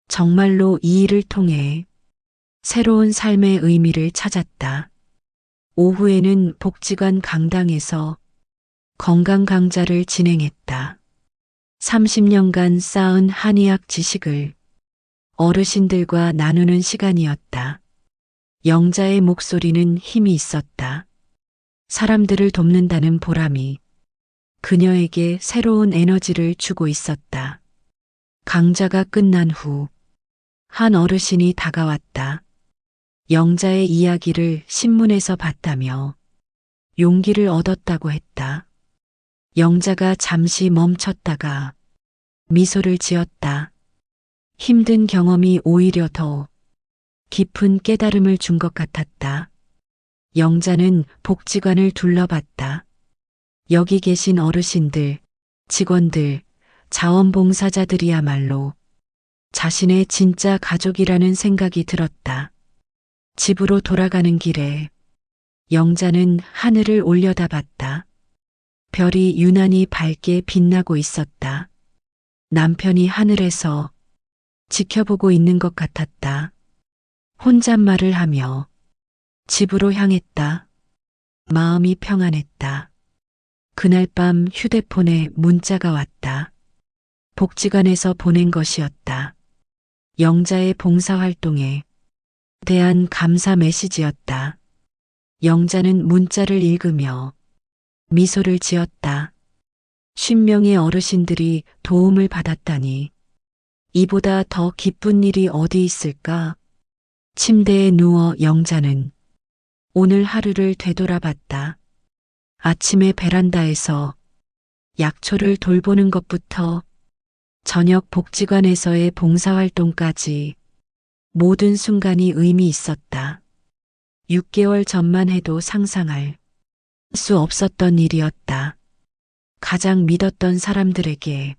Speaker 1: 정말로 이 일을 통해 새로운 삶의 의미를 찾았다. 오후에는 복지관 강당에서 건강 강좌를 진행했다. 30년간 쌓은 한의학 지식을 어르신들과 나누는 시간이었다. 영자의 목소리는 힘이 있었다. 사람들을 돕는다는 보람이 그녀에게 새로운 에너지를 주고 있었다. 강좌가 끝난 후 한 어르신이 다가왔다. 영자의 이야기를 신문에서 봤다며 용기를 얻었다고 했다. 영자가 잠시 멈췄다가 미소를 지었다. 힘든 경험이 오히려 더 깊은 깨달음을 준 것 같았다. 영자는 복지관을 둘러봤다. 여기 계신 어르신들, 직원들, 자원봉사자들이야말로 자신의 진짜 가족이라는 생각이 들었다. 집으로 돌아가는 길에 영자는 하늘을 올려다봤다. 별이 유난히 밝게 빛나고 있었다. 남편이 하늘에서 지켜보고 있는 것 같았다. 혼잣말을 하며 집으로 향했다. 마음이 평안했다. 그날 밤 휴대폰에 문자가 왔다. 복지관에서 보낸 것이었다. 영자의 봉사활동에 대한 감사 메시지였다. 영자는 문자를 읽으며 미소를 지었다. 50명의 어르신들이 도움을 받았다니 이보다 더 기쁜 일이 어디 있을까? 침대에 누워 영자는 오늘 하루를 되돌아봤다. 아침에 베란다에서 약초를 돌보는 것부터 저녁 복지관에서의 봉사활동까지 모든 순간이 의미 있었다. 6개월 전만 해도 상상할 수 없었던 일이었다. 가장 믿었던 사람들에게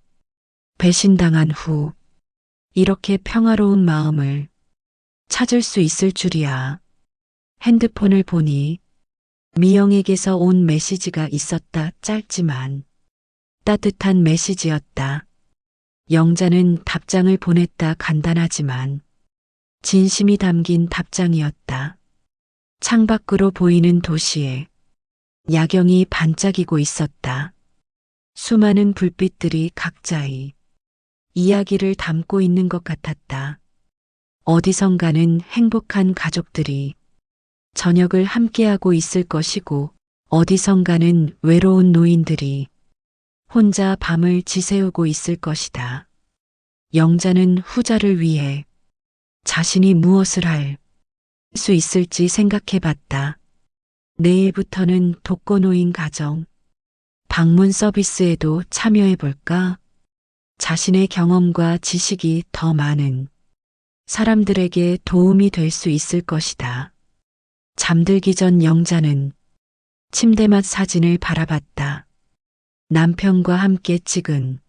Speaker 1: 배신당한 후 이렇게 평화로운 마음을 찾을 수 있을 줄이야. 핸드폰을 보니 미영에게서 온 메시지가 있었다. 짧지만 따뜻한 메시지였다. 영자는 답장을 보냈다. 간단하지만 진심이 담긴 답장이었다. 창밖으로 보이는 도시에 야경이 반짝이고 있었다. 수많은 불빛들이 각자의 이야기를 담고 있는 것 같았다. 어디선가는 행복한 가족들이 저녁을 함께하고 있을 것이고 어디선가는 외로운 노인들이 혼자 밤을 지새우고 있을 것이다. 영자는 후자를 위해 자신이 무엇을 할 수 있을지 생각해 봤다. 내일부터는 독거노인 가정, 방문 서비스에도 참여해 볼까? 자신의 경험과 지식이 더 많은 사람들에게 도움이 될 수 있을 것이다. 잠들기 전 영자는 침대맡 사진을 바라봤다. 남편과 함께 찍은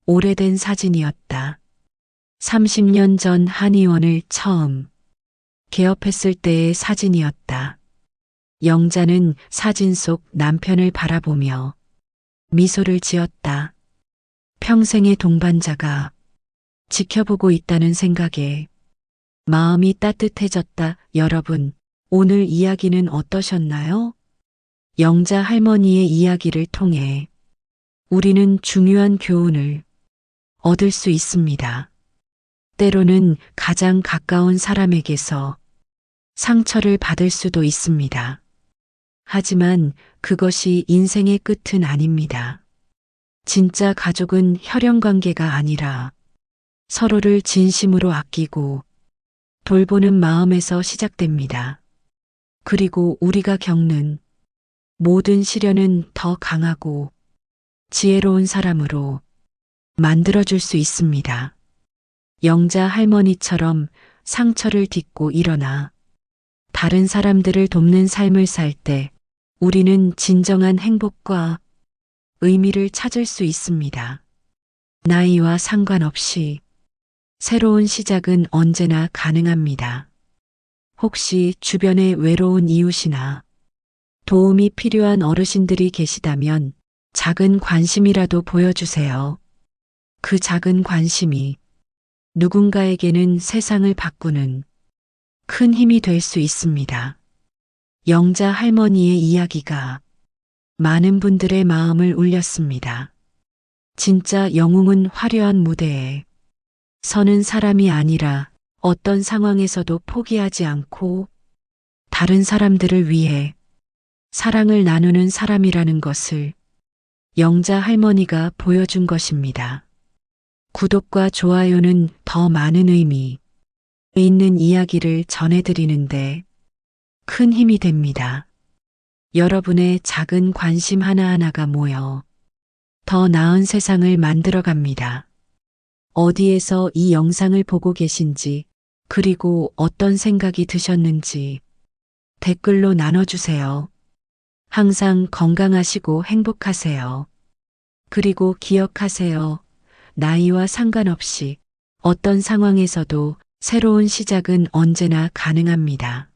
Speaker 1: 오래된 사진이었다. 30년 전 한의원을 처음 개업했을 때의 사진이었다. 영자는 사진 속 남편을 바라보며 미소를 지었다. 평생의 동반자가 지켜보고 있다는 생각에 마음이 따뜻해졌다. 여러분, 오늘 이야기는 어떠셨나요? 영자 할머니의 이야기를 통해 우리는 중요한 교훈을 얻을 수 있습니다. 때로는 가장 가까운 사람에게서 상처를 받을 수도 있습니다. 하지만 그것이 인생의 끝은 아닙니다. 진짜 가족은 혈연 관계가 아니라 서로를 진심으로 아끼고 돌보는 마음에서 시작됩니다. 그리고 우리가 겪는 모든 시련은 더 강하고 지혜로운 사람으로 만들어줄 수 있습니다. 영자 할머니처럼 상처를 딛고 일어나 다른 사람들을 돕는 삶을 살 때 우리는 진정한 행복과 의미를 찾을 수 있습니다. 나이와 상관없이 새로운 시작은 언제나 가능합니다. 혹시 주변에 외로운 이웃이나 도움이 필요한 어르신들이 계시다면 작은 관심이라도 보여주세요. 그 작은 관심이 누군가에게는 세상을 바꾸는 큰 힘이 될 수 있습니다. 영자 할머니의 이야기가 많은 분들의 마음을 울렸습니다. 진짜 영웅은 화려한 무대에 서는 사람이 아니라 어떤 상황에서도 포기하지 않고 다른 사람들을 위해 사랑을 나누는 사람이라는 것을 영자 할머니가 보여준 것입니다. 구독과 좋아요는 더 많은 의미 있는 이야기를 전해드리는데 큰 힘이 됩니다. 여러분의 작은 관심 하나하나가 모여 더 나은 세상을 만들어 갑니다. 어디에서 이 영상을 보고 계신지, 그리고 어떤 생각이 드셨는지 댓글로 나눠주세요. 항상 건강하시고 행복하세요. 그리고 기억하세요. 나이와 상관없이 어떤 상황에서도 새로운 시작은 언제나 가능합니다.